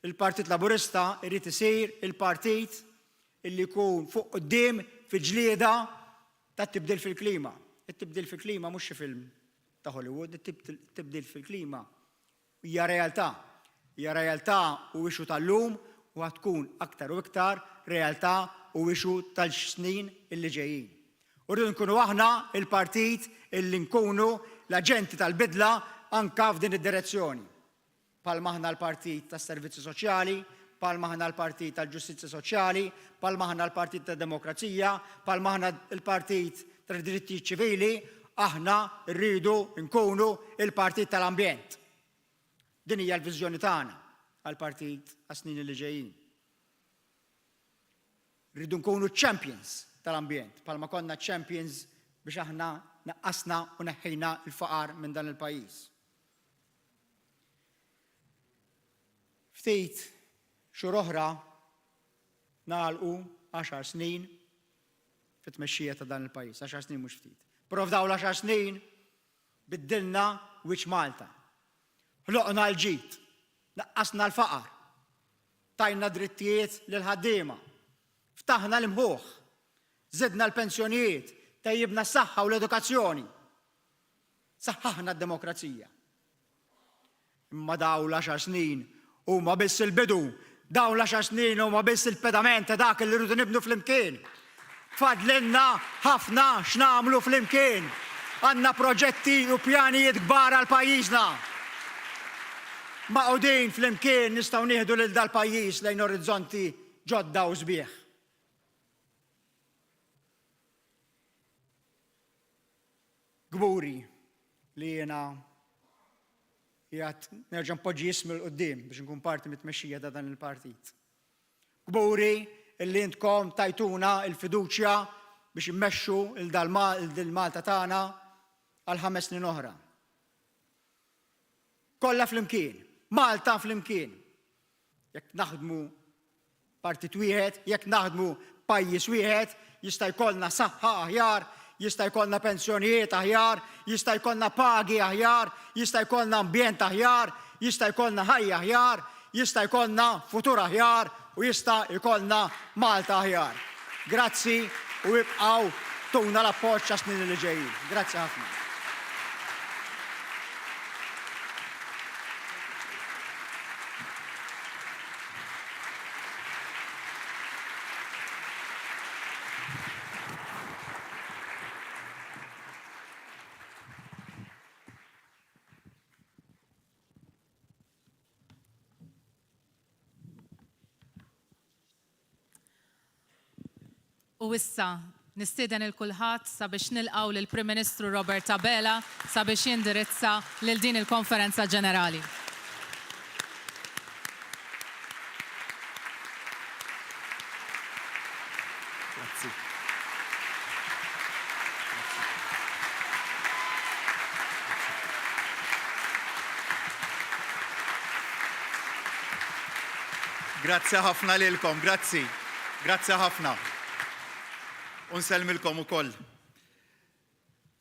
Il-Partit Laburista irid isir il-partit illi jkun fuq quddiem fil-ġlieda tat-tibdil fil-klima. It-tibdil fil-klima mhux xi film ta' Hollywood, it-tibdil fil-klima hija realtà. Hija realtà u wixu tal-lum u tkun aktar u iktar realtà u wixu tal-snin illi ġejjin. U rridu nkunu aħna il-partit illi nkunu l-aġenti tal-bidla anka f'din id-direzzjoni. Palma aħna l-Partit tas-Servizzi Soċjali, palma aħna l-Partit tal-Ġustizzja Soċjali, palma aħna l-Partit tad-Demokrazija, palma aħna l-Partit tad-Drittijiet Ċivili, aħna rridu nkunu il-Partit tal-Ambjent. Din hija l-viżjoni tagħna għall-Partit għas-snin li ġejjin. Rridu nkunu champions tal-ambjent, palma konna champions biex aħna naqqasna u neħħejna l-faqar minn dan il-pajjiż. Ftit xhur oħra nagħlqu 10 snin fit-tmexxija ta' dan il-pajjiż, 10 snin mhux ftit. Però f'dawn l-10 snin biddilna wiċċ Malta. Ħloqna l-ġid, naqqasna l-faqar, tajna drittijiet lil ħaddiema, ftaħna l-imħuħ, żidna l-pensjonijiet, tajjibna s-saħħa u l-edukazzjoni. Saħħaħna d-demokrazija. Imma dawn l-10 snin huma biss il-bidu, dawn l-10 snin huma biss il-pedament ta' dak li rridu nibnu flimkien. Fadlilna ħafna x'nagħmlu flimkien. Għandna proġetti u pjanijiet kbar għal pajjiżna. Maqudin flimkien nistgħu nieħdu lil dal-pajjiż lejn orizzonti ġodda u sbieħ. Gburi li jiena jgħat nerġa' npoġġi jismi l-qoddim biex nkun parti mit-tmexxija ta' dan il-partit. Gburi illi intkom tajtuna il-fiduċja biex immexxu il-Malta tagħna għal 5 snin oħra. Kollha flimkien, Malta flimkien. Jekk naħdmu partit wieħed, jekk naħdmu pajjiż wieħed, jista' jkollna saħħa aħjar, jista' jkollna pensjonijiet aħjar, jista' jkollna pagi aħjar, jista' jkollna ambjent aħjar, jista' jkollna ħajja aħjar, jista' jkollna futur aħjar u jista' jkollna Malta aħjar. Grazzi u ibqgħu tuna l-appoġġ għas-snin li ġejjin. Grazzi ħafna. U issa nistieden il-kulħadd sabiex nilqgħu lill-Prim Ministru Robert Abela sabiex jindirizza lil din il-konferenza ġenerali. Grazzi ħafna lilkom, grazzi. Grazzi ħafna. Unselmilkom ukoll.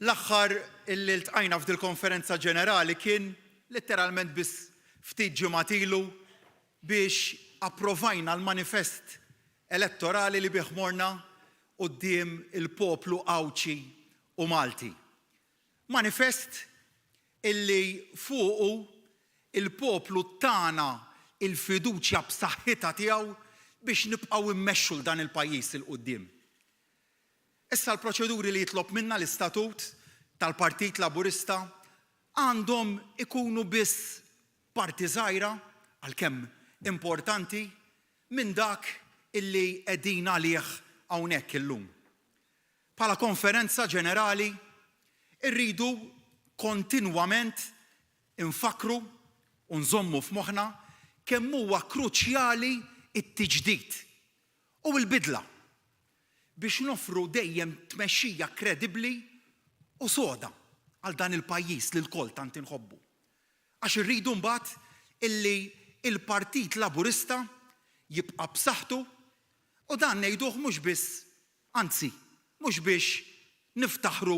L-aħħar illi ltqajna f'dil konferenza ġenerali kien letteralment biss ftit ġimgħat ilu biex approvajna l-manifest elettorali li bih morna quddiem il-poplu Awċi u Malti. Manifest illi fuqu il-poplu tagħna il-fiduċja b'saħħitha tiegħu biex nibqgħu immexxu l dan il-pajjiż il quddiem. Issa l-proċeduri li jitlob minna l-istatut tal-Partit Laburista għandhom ikunu biss parti żgħira għalkemm importanti minn dak illi qegħdin għalih hawnhekk illum. Bħala konferenza ġenerali irridu kontinwament infakru u nżommu f'moħħna kemm huwa kruċjali t-tiġdid u l-bidla biex nofru dejjem tmexxija kredibbli u soda għal dan il-pajjiż li l-kol tant inħobbu. Għax irridu mbagħad illi il-Partit Laburista jibqa' b'saħħtu u dan ngħiduh mhux biss, anzi, mhux biex niftaħru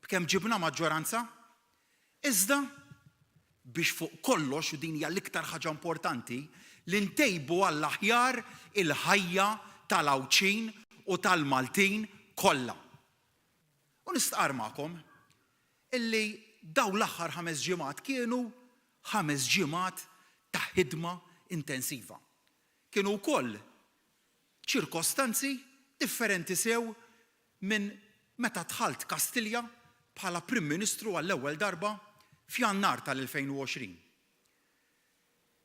b'kemm ġibna maġġoranza, iżda biex fuq kollox, u din hija l-iktar ħaġa importanti, li ntejbu għall-aħjar il-ħajja tal-Awċin u tal-Maltin kollha. U nistqar magħkom illi daw l-aħħar 5 ġimgħat kienu 5 ġimgħat ta' ħidma intensiva. Kienu wkoll ċirkostanzi differenti sew minn meta dħalt Kastilja bħala Prim Ministru għall-ewwel darba f'Jannar tal-2020.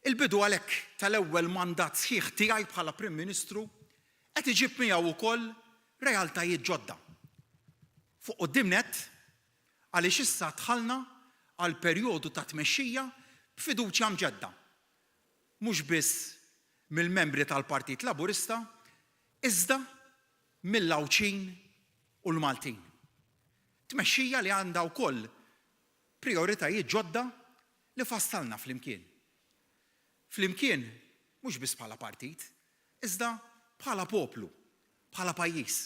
Il-bidu għalhekk tal-ewwel mandat sħiħ tiegħi bħala Prim Ministru qed iġib miegħu wkoll realtajiet ġodda. Fuq qudiemnet għaliex issa dħalna għal perjodu ta' tmexxija b'fiduċja mġedda. Mhux biss mill-membri tal-Partit Laburista, iżda mill-Awċin u l-Maltin. Tmexxija li għandha wkoll prioritajiet ġodda li fassalna flimkien. Flimkien mhux biss bħala partit, iżda bħala poplu, bħala pajjiż.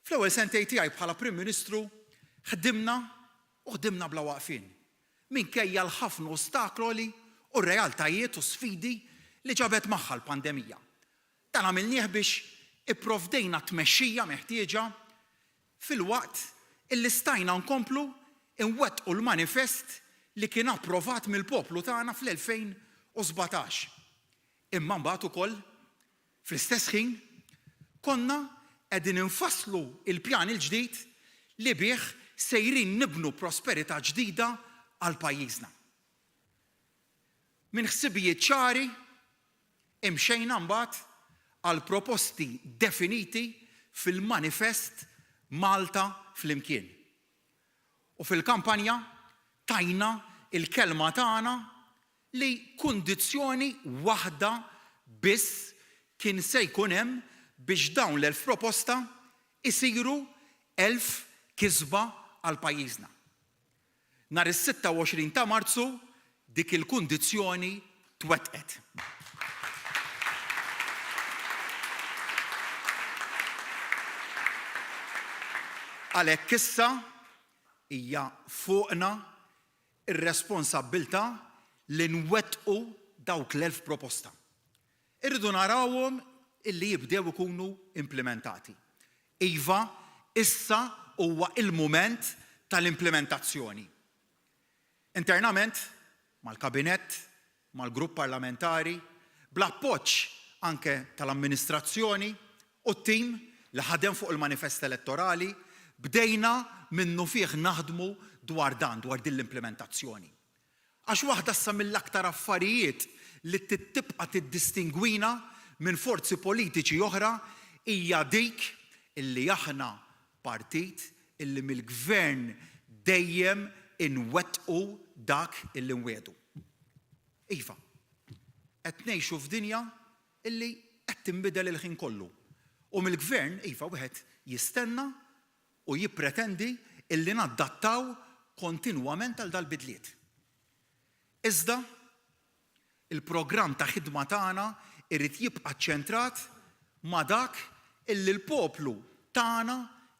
Fl-ewwel sentejn tiegħi bħala Prim Ministru ħdimna u ħdimna bla waqfien minkejja l-ħafna ostakoli u realtajiet u sfidi li ġabet magħha l-pandemija. Dan għamilnieh biex ipprovdejna tmexxija meħtieġa fil-waqt illi stajna nkomplu inwettqu l-manifest li kien approvat mill-poplu tagħna fl-2017. Imma mbagħad ukoll fl-istess ħin konna qegħdin infasslu il-pjan il-ġdid li bih sejrin nibnu prosperità ġdida għal pajjiżna. Minn ħsibijiet ċari imxejna mbagħad għal proposti definiti fil-manifest Malta flimkien. U fil-kampanja tajna il-kelma tagħna li kundizzjoni waħda biss kien se jkun hemm biex dawn l-1000 proposta isiru 1000 kisba għal pajjiżna. Nhar is-26 ta' Marzu dik il-kundizzjoni twettqet. Għalhekk issa hija fuqna ir-responsabbiltà li nwettqu dawk l-1000 proposta. Irridu narawhom illi jibdew ikunu implementati. Iva, issa huwa il-mument tal-implementazzjoni. Internament, mal-kabinett, mal-grupp parlamentari, bl-appoġġ anke tal-amministrazzjoni u t-tim li ħadem fuq il-manifest elettorali, bdejna minnu fih naħdmu dwar dan, dwar din l-implementazzjoni. Għax waħda sa mill-aktar affarijiet li tibqa' tiddistingwina minn forzi politiċi oħra hija dik illi aħna partit illi mill-gvern dejjem inwettqu dak illi nwedu. Iva, qed ngħixu f'dinja illi qed tinbidel il-ħin kollu. U mill-gvern, iva, wieħed jistenna u jippretendi illi naddattaw kontinwament għal dal-bidliet. Iżda, il-programm ta' ħidma tagħna irid jibqa' ċċentrat ma' dak illi l-poplu tagħna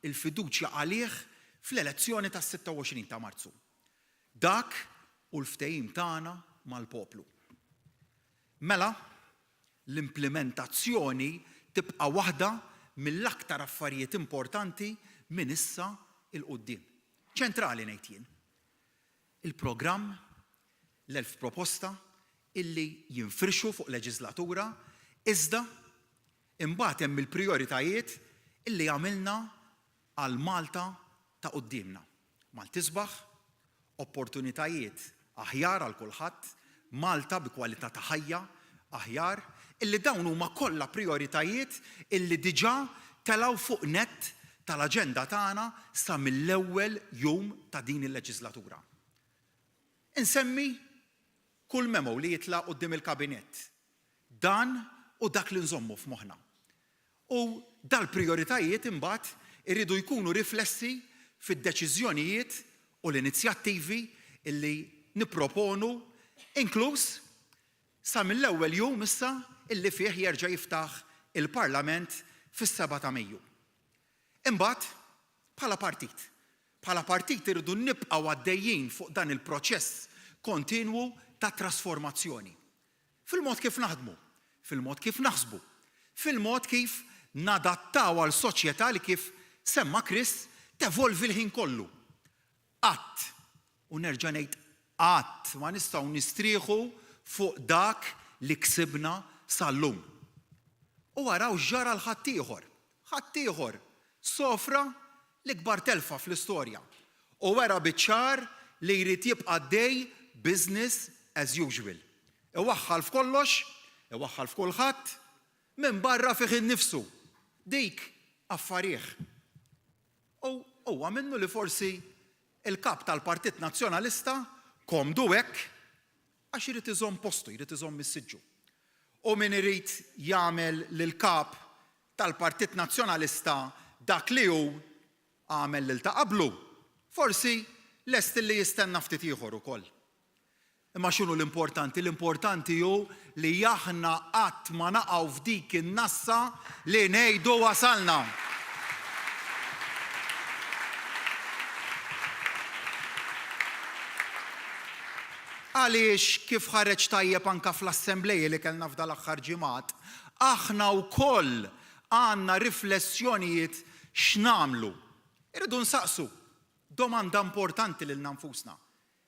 il-fiduċja għalih fl-elezzjoni tas-26 ta' Marzu. Dak u l-ftehim tagħna mal-poplu. Mela, l-implementazzjoni tibqa' waħda mill-aktar affarijiet importanti minn issa il-qudiem. ċentrali ngħid jien. Il-programm, l-1000 proposta illi jinfirxu fuq leġislatura, iżda imbagħad hemm il-prijoritajiet illi għamilna għal Malta ta' qudiemna. Maltisbaħ, opportunitajiet aħjar għal kulħadd, Malta bi kwalità ta' ħajja aħjar, illi dawn huma kollha prijoritajiet illi diġà telgħu fuq nett tal-aġenda tagħna sa mill-ewwel jum ta' din il-leġislatura. Insemmi kull memo li jitla' quddiem il-kabinett. Dan u dak li nżommu f'moħħna. U dal-prijoritajiet imbagħad iridu jkunu riflessi fid-deċiżjonijiet u l-inizjattivi illi nipproponu, inkluż sa mill-ewwel jum issa illi fih jerġa' jiftaħ il-Parlament fis-7 ta' Mejju. Imbagħad bħala partit irridu nibqgħu għaddejjin fuq dan il-proċess kontinwu ta' trasformazzjoni. Fil-mod kif naħdmu, fil-mod kif naħsbu, fil-mod kif nadattaw għal soċjetà li kif semma Chris tevolvi l-ħin kollu. Qatt, u nerġa' ngħid qatt ma nistgħu nistrieħu fuq dak li ksibna sal-lum. U waraw ġara l-ħaddieħor. Ħaddieħor sofra l-ikbar telfa fl-istorja. U wara biċ-ċar li jrid jibqa' dej business as usual. Iwaħħal f'kollox, iwaħħal f'kulħadd, minn barra fih innifsu. Dik affarih. U huwa minnu li forsi il-kap tal-Partit Nazzjonalista komdu hekk għax irid iżomm postu, irid iżomm is-siġġu. U min irid jagħmel lill-kap tal-Partit Nazzjonalista dak li hu għamel lil ta' qablu, forsi lest li jistenna ftit ieħor ukoll. Imma x'inhu l-importanti? L-importanti hu li aħna qatt ma naqgħu f'dik in-nassa li ngħidu wasalna. Għaliex kif ħareġ tajjeb anke fl-assembleji li kellna f'dal aħħar ġimgħat, aħna wkoll għandna riflessjonijiet x'namlu. Irridu nsaqsu domanda importanti lil nfusna.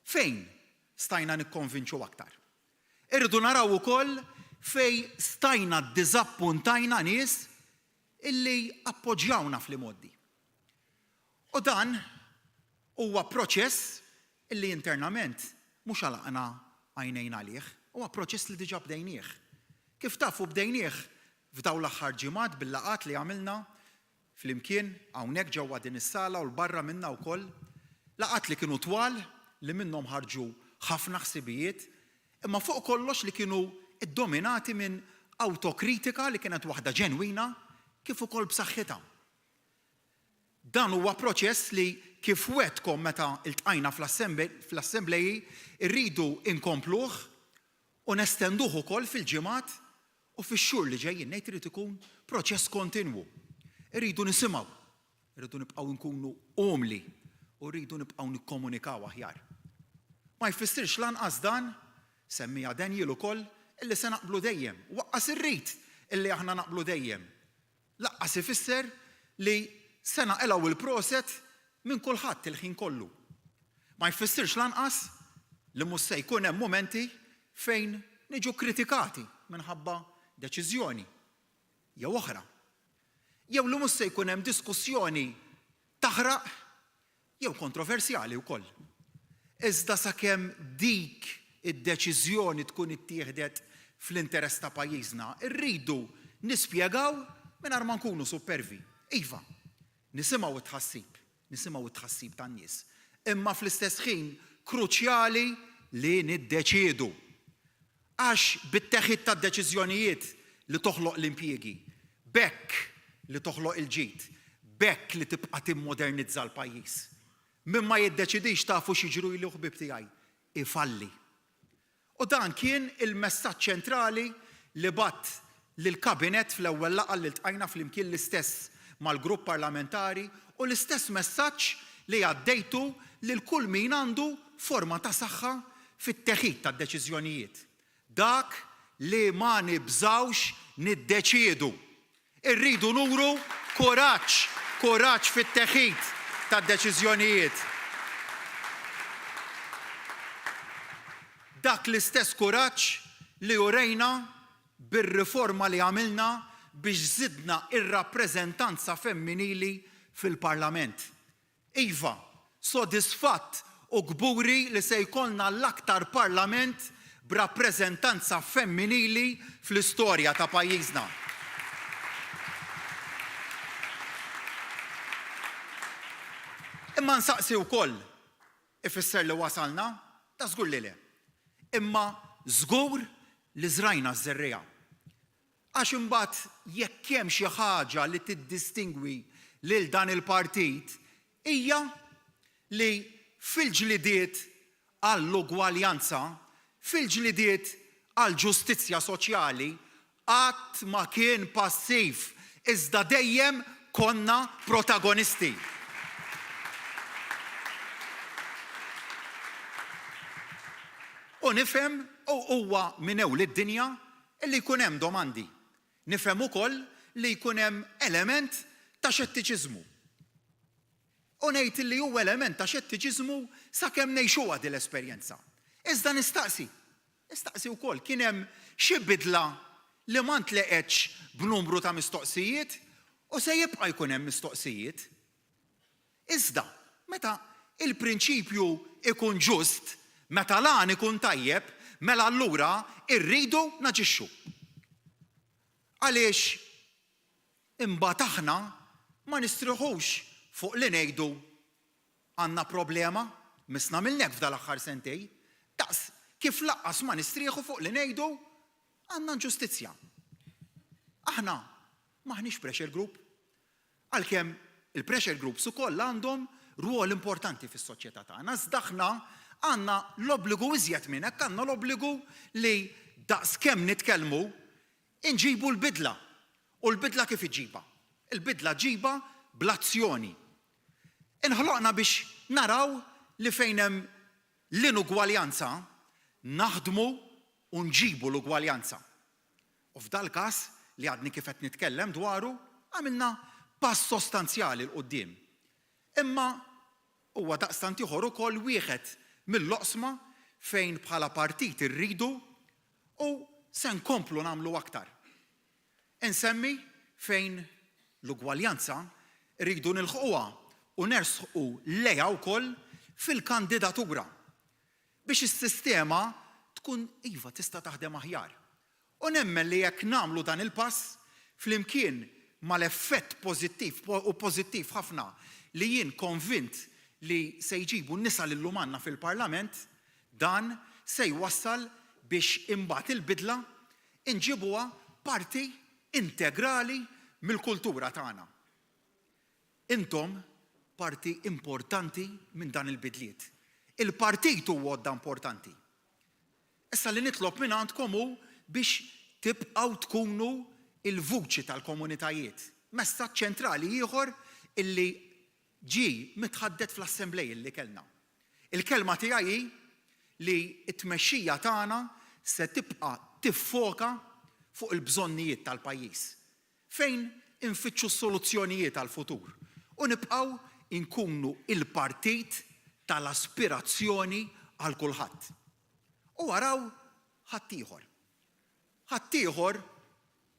Fejn stajna nikkonvinċu aktar? Irridu naraw ukoll fejn stajna ddiżappuntajna nies illi appoġġjawna fl-imoddi. U dan huwa proċess illi internament mhux għalaqna għajnejn għalih, huwa proċess li diġà bdejnieh. Kif tafu bdejnieh f'dawn l-aħħar ġimgħat bil-laqgħat li għamilna flimkien hawnhekk ġewwa din is-sala u l-barra minnha wkoll, laqgħat li kienu twal li minnhom ħarġu ħafna ħsibijiet, imma fuq kollox li kienu iddominati minn awtokritika li kienet waħda ġenwina kif ukoll b'saħħitha. Dan huwa proċess li kif wedkom meta iltqajna fl-assembleji irridu inkompluh u nestenduh ukoll fil-ġimgħat u fix-xhur li ġejjin ngħid irid ikun proċess kontinwu. Irridu nisimgħu, irridu nibqgħu nkunu umli u rridu nibqgħu nikkomunikaw aħjar. Ma jfissirx lanqas dan Semmija Daniel ukoll illi se naqblu dejjem. Waqqas irrid illi aħna naqblu dejjem. Laqqas ifisser li se naqilgħu il-proset minn kulħadd il-ħin kollu. Ma jfissirx lanqas li mhux se jkun hemm momenti fejn niġu kritikati minħabba deċiżjoni jew oħra. Jew li mhux se jkun hemm diskussjoni taħraq jew kontroversjali wkoll. Iżda sakemm dik id-deċiżjoni tkun ittieħdet fl-interess ta' pajjiżna, irridu nispjegaw mingħajr ma nkunu supervi. Iva, nisimgħu t-tħassib tan-nies. Imma fl-istess ħin kruċjali li niddeċiedu. Għax bit-teħid tad-deċiżjonijiet li toħloq l-impjiegi, bekk li toħloq il-ġid, bekk li tibqa' timmodernizza l-pajjiż. Min ma jiddeċidix tafu x'jiġru li ħbib tiegħi, ifalli. U dan kien il-messaġġ ċentrali li batt lill-kabinet fl-ewwel laqgħa li ltqajna flimkien l-istess mal-grupp parlamentari u l-istess messaġġ li għaddejtu lil kull min għandu forma ta' saħħa fit-teħid tad-deċiżjonijiet. Dak li ma nibżawx niddeċiedu. Irridu nuru kuraġġ fit-teħid tad-deċiżjonijiet. Dak l-istess kuraġġ li urejna bir-riforma li għamilna biex żidna ir-rappreżentanza femminili fil-Parlament. Iva, sodisfatt u gburi li se jkollna l-aktar Parlament b'rappreżentanza femminili fl-istorja ta' pajjiżna. Imma nsaqsi wkoll ifisser li wasalna, ta' żgur li le. Imma żgur li żrajna ż-żerriegħa. Għax imbagħad jekk hemm xi ħaġa li tiddistingwi lil dan il-partit hija li fil-ġlidiet għall-ugwaljanza, fil-ġlidiet għall-ġustizzja soċjali qatt ma kien passiv, iżda dejjem konna protagonisti. U nifhem huwa minn hawn lid-dinja li jkun hemm domandi. Nifhem ukoll li jkun hemm element ta' xettiċiżmu. U ngħid li huwa element ta' xettiċiżmu sakemm ngħixuha din l-esperjenza. Iżda nistaqsi wkoll kien hemm xi bidla li ma ntleqetx b'numru ta' mistoqsijiet u se jibqa' jkun hemm mistoqsijiet. Iżda meta il-prinċipju ikun ġust, meta l-għan ikun tajjeb, mela allura irridu naġixxu. Għaliex imbagħad aħna ma nistrieħux fuq li ngħidu għandna problema, misna mill-nek f'dal-aħħar sentej, daqs kif laqqas ma nistrieħu fuq li ngħidu għandna ġustizzja. Aħna maħniex pressure group, għalkemm il-pressure groups ukoll għandhom rwol importanti fis-soċjetà tagħna. Iżda aħna għandna l-obbligu iżjed minn hekk, għandna l-obbligu li daqskemm nitkellmu inġibu l-bidla. U l-bidla kif iġiba? Il-bidla ġiba bl-azzjoni. Inħloqna biex naraw li fejn hemm l-inugwaljanza naħdmu u nġibu l-ugwaljanza. U f'dal każ li għadni kif qed nitkellem dwaru għamilna pass sostanzjali l-qudiem. Imma huwa daqstant ieħor ukoll wieħed mill-loqsma fejn bħala partit irridu u se nkomplu nagħmlu aktar. Insemmi fejn l-ugwaljanza rridu nilħquha u nersħu lejha wkoll fil-kandidatura biex is-sistema tkun iva tista' taħdem aħjar. U nemmen li jekk nagħmlu dan il-pass flimkien mal-effett pożittiv u pożittiv ħafna li jien konvint li se jġibu n-nisa lill-umanna fil-Parlament, dan se jwassal biex imbagħad il-bidla inġibuha parti integrali mill-kultura tagħna. Intom parti importanti minn dan il-bidliet. Il-partit huwa għodda importanti. Issa li nitlob minn għandkom hu biex tibqgħu tkunu il-vuċi tal-komunitajiet. Messaġġ ċentrali ieħor illi ġi mitħaddet fl-assembleji li kellna. Il-kelma tiegħi li t-tmexxija tagħna se tibqa' tiffoka fuq il-bżonnijiet tal-pajjiż fejn infittxu soluzzjonijiet għall-futur u nibqgħu inkunu il-partit tal-aspirazzjoni għal kulħadd. U waraw ħaddieħor. Ħaddieħor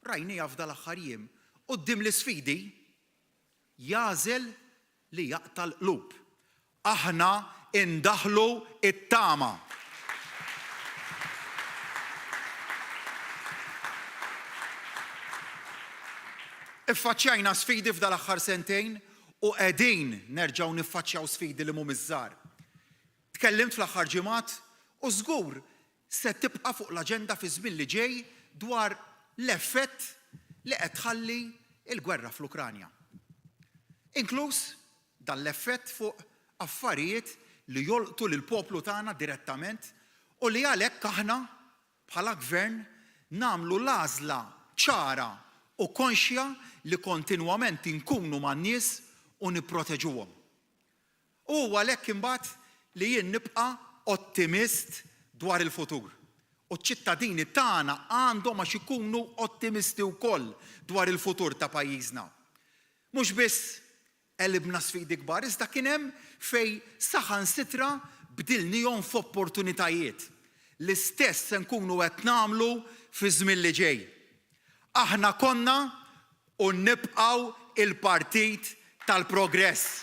rajnija f'dal aħħar jiem quddiem l-isfidi jażel li jaqta' l-qlub. Aħna indaħlu it-tama. Iffaċċjajna sfidi f'dal aħħar sentejn u qegħdin nerġgħu niffaċċjaw sfidi li mhumiex żgħar. Tkellimt fl-aħħar ġimgħat u żgur se tibqa' fuq l-aġenda fi żmien li ġej dwar l-effett li qed tħalli l-gwerra fl-Ukranja. Inkluż dan l-effett fuq affarijiet li jolqtu lill-poplu tagħna direttament u li għalhekk aħna bħala gvern nagħmlu l-għażla ċara u konxja li kontinwament inkunu man-nies u nipproteġuhom. U għalhekk imbagħad li jien nibqa' ottimist dwar il-futur. U ċ-ċittadini tagħna għandhom għax ikunu ottimisti wkoll dwar il-futur ta' pajjiżna. Mhux biss qelibna sfidi kbar, iżda kien hemm fejn saħansitra bdilnihom f'opportunitajiet. L-istess se nkunu qed nagħmlu fi żmien li ġej. Aħna konna u nibqgħu il-Partit tal-Progress.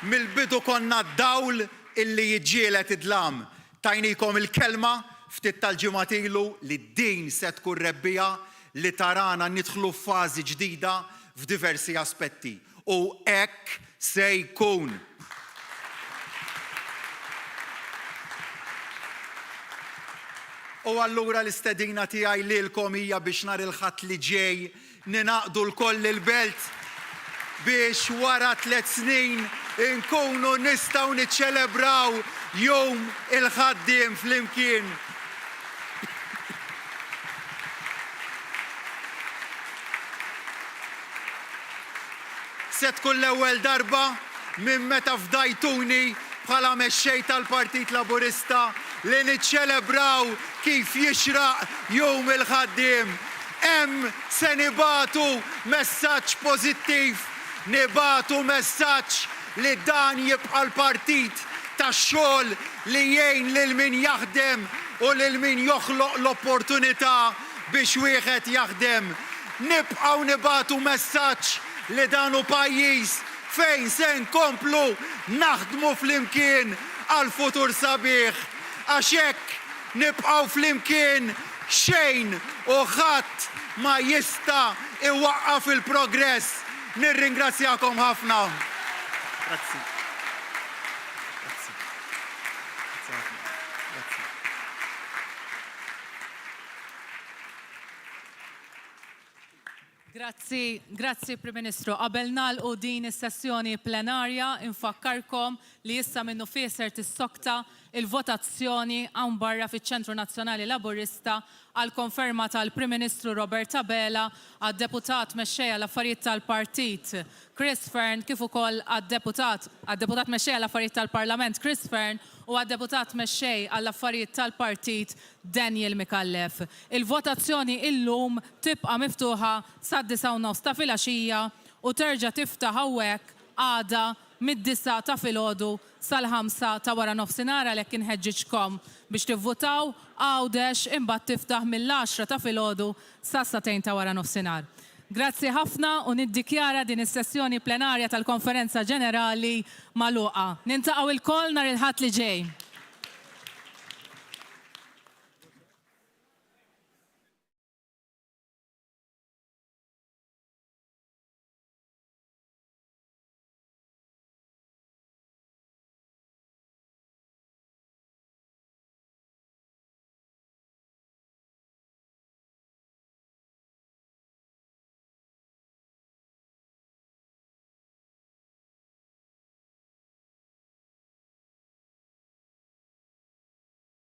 Mill-bidu konna d-dawl illi jiġġieled idlam. Tajnikom il-kelma ftit tal-ġimgħat ilu li din se tkun rebbija li tarana nidħlu f'fażi ġdida f'diversi aspetti. U hekk se jkun. U allura l-istedina tiegħi lilkom hija biex nhar il-ħadd li ġej ninaqdu l-koll il-belt biex wara 3 snin inkunu nistgħu niċċelebraw jum il-ħaddiem flimkien. Se tkun l-ewwel darba minn meta fdajtuni bħala mexxej tal-Partit Laburista li niċċelebraw kif jixraq jum il-ħaddiem. Hemm se nibatu messaġġ pożittiv, nibatu messaġġ li dan jibqa' l-partit tax-xogħol li jgħin lil min jaħdem u lil min joħloq l-opportunità biex wieħed jaħdem. Nibqgħu nibatu messaġġ li dan hu pajjiż fejn se nkomplu naħdmu flimkien għal futur sabiħ. Għax hekk nibqgħu flimkien xejn u ħadd ma jista' iwaqqaf il-progress. Nirringrazzjakom ħafna. Grazzi. Grazzi Prim Ministru. Qabel nagħlqu din is-sessjoni plenarja infakkarkom li issa minnu fieser tissokta il-votazzjoni hawn barra fiċ-Ċentru Nazzjonali Laburista għal konferma tal-Prim Ministru Robert Abela għad-deputat mexxej għall-affarijiet tal-Partit Chris Fearn kif ukoll għad-deputat mexxej għall-affarijiet tal-Parlament Chris Fearn u għad-deputat mexxej għall-affarijiet tal-Partit Daniel Mikallef. Il-votazzjoni illum tibqa' miftuħa sad-9:09 ta' filgħaxija u terġa' tiftaħ hawnhekk għada mid-9 ta' filgħodu sal-5 ta' wara nofsinhar għalhekk inħeġġiġkom biex tivvutaw għawdex imbagħad tiftaħ mill-10 ta' filgħodu sa' 2 ta' wara nofsinhar. Grazzi ħafna u niddikjara din is-sessjoni plenarja tal-Konferenza Ġenerali magħluqa. Nintaqgħu il-koll nhar il-ħadd li ġej.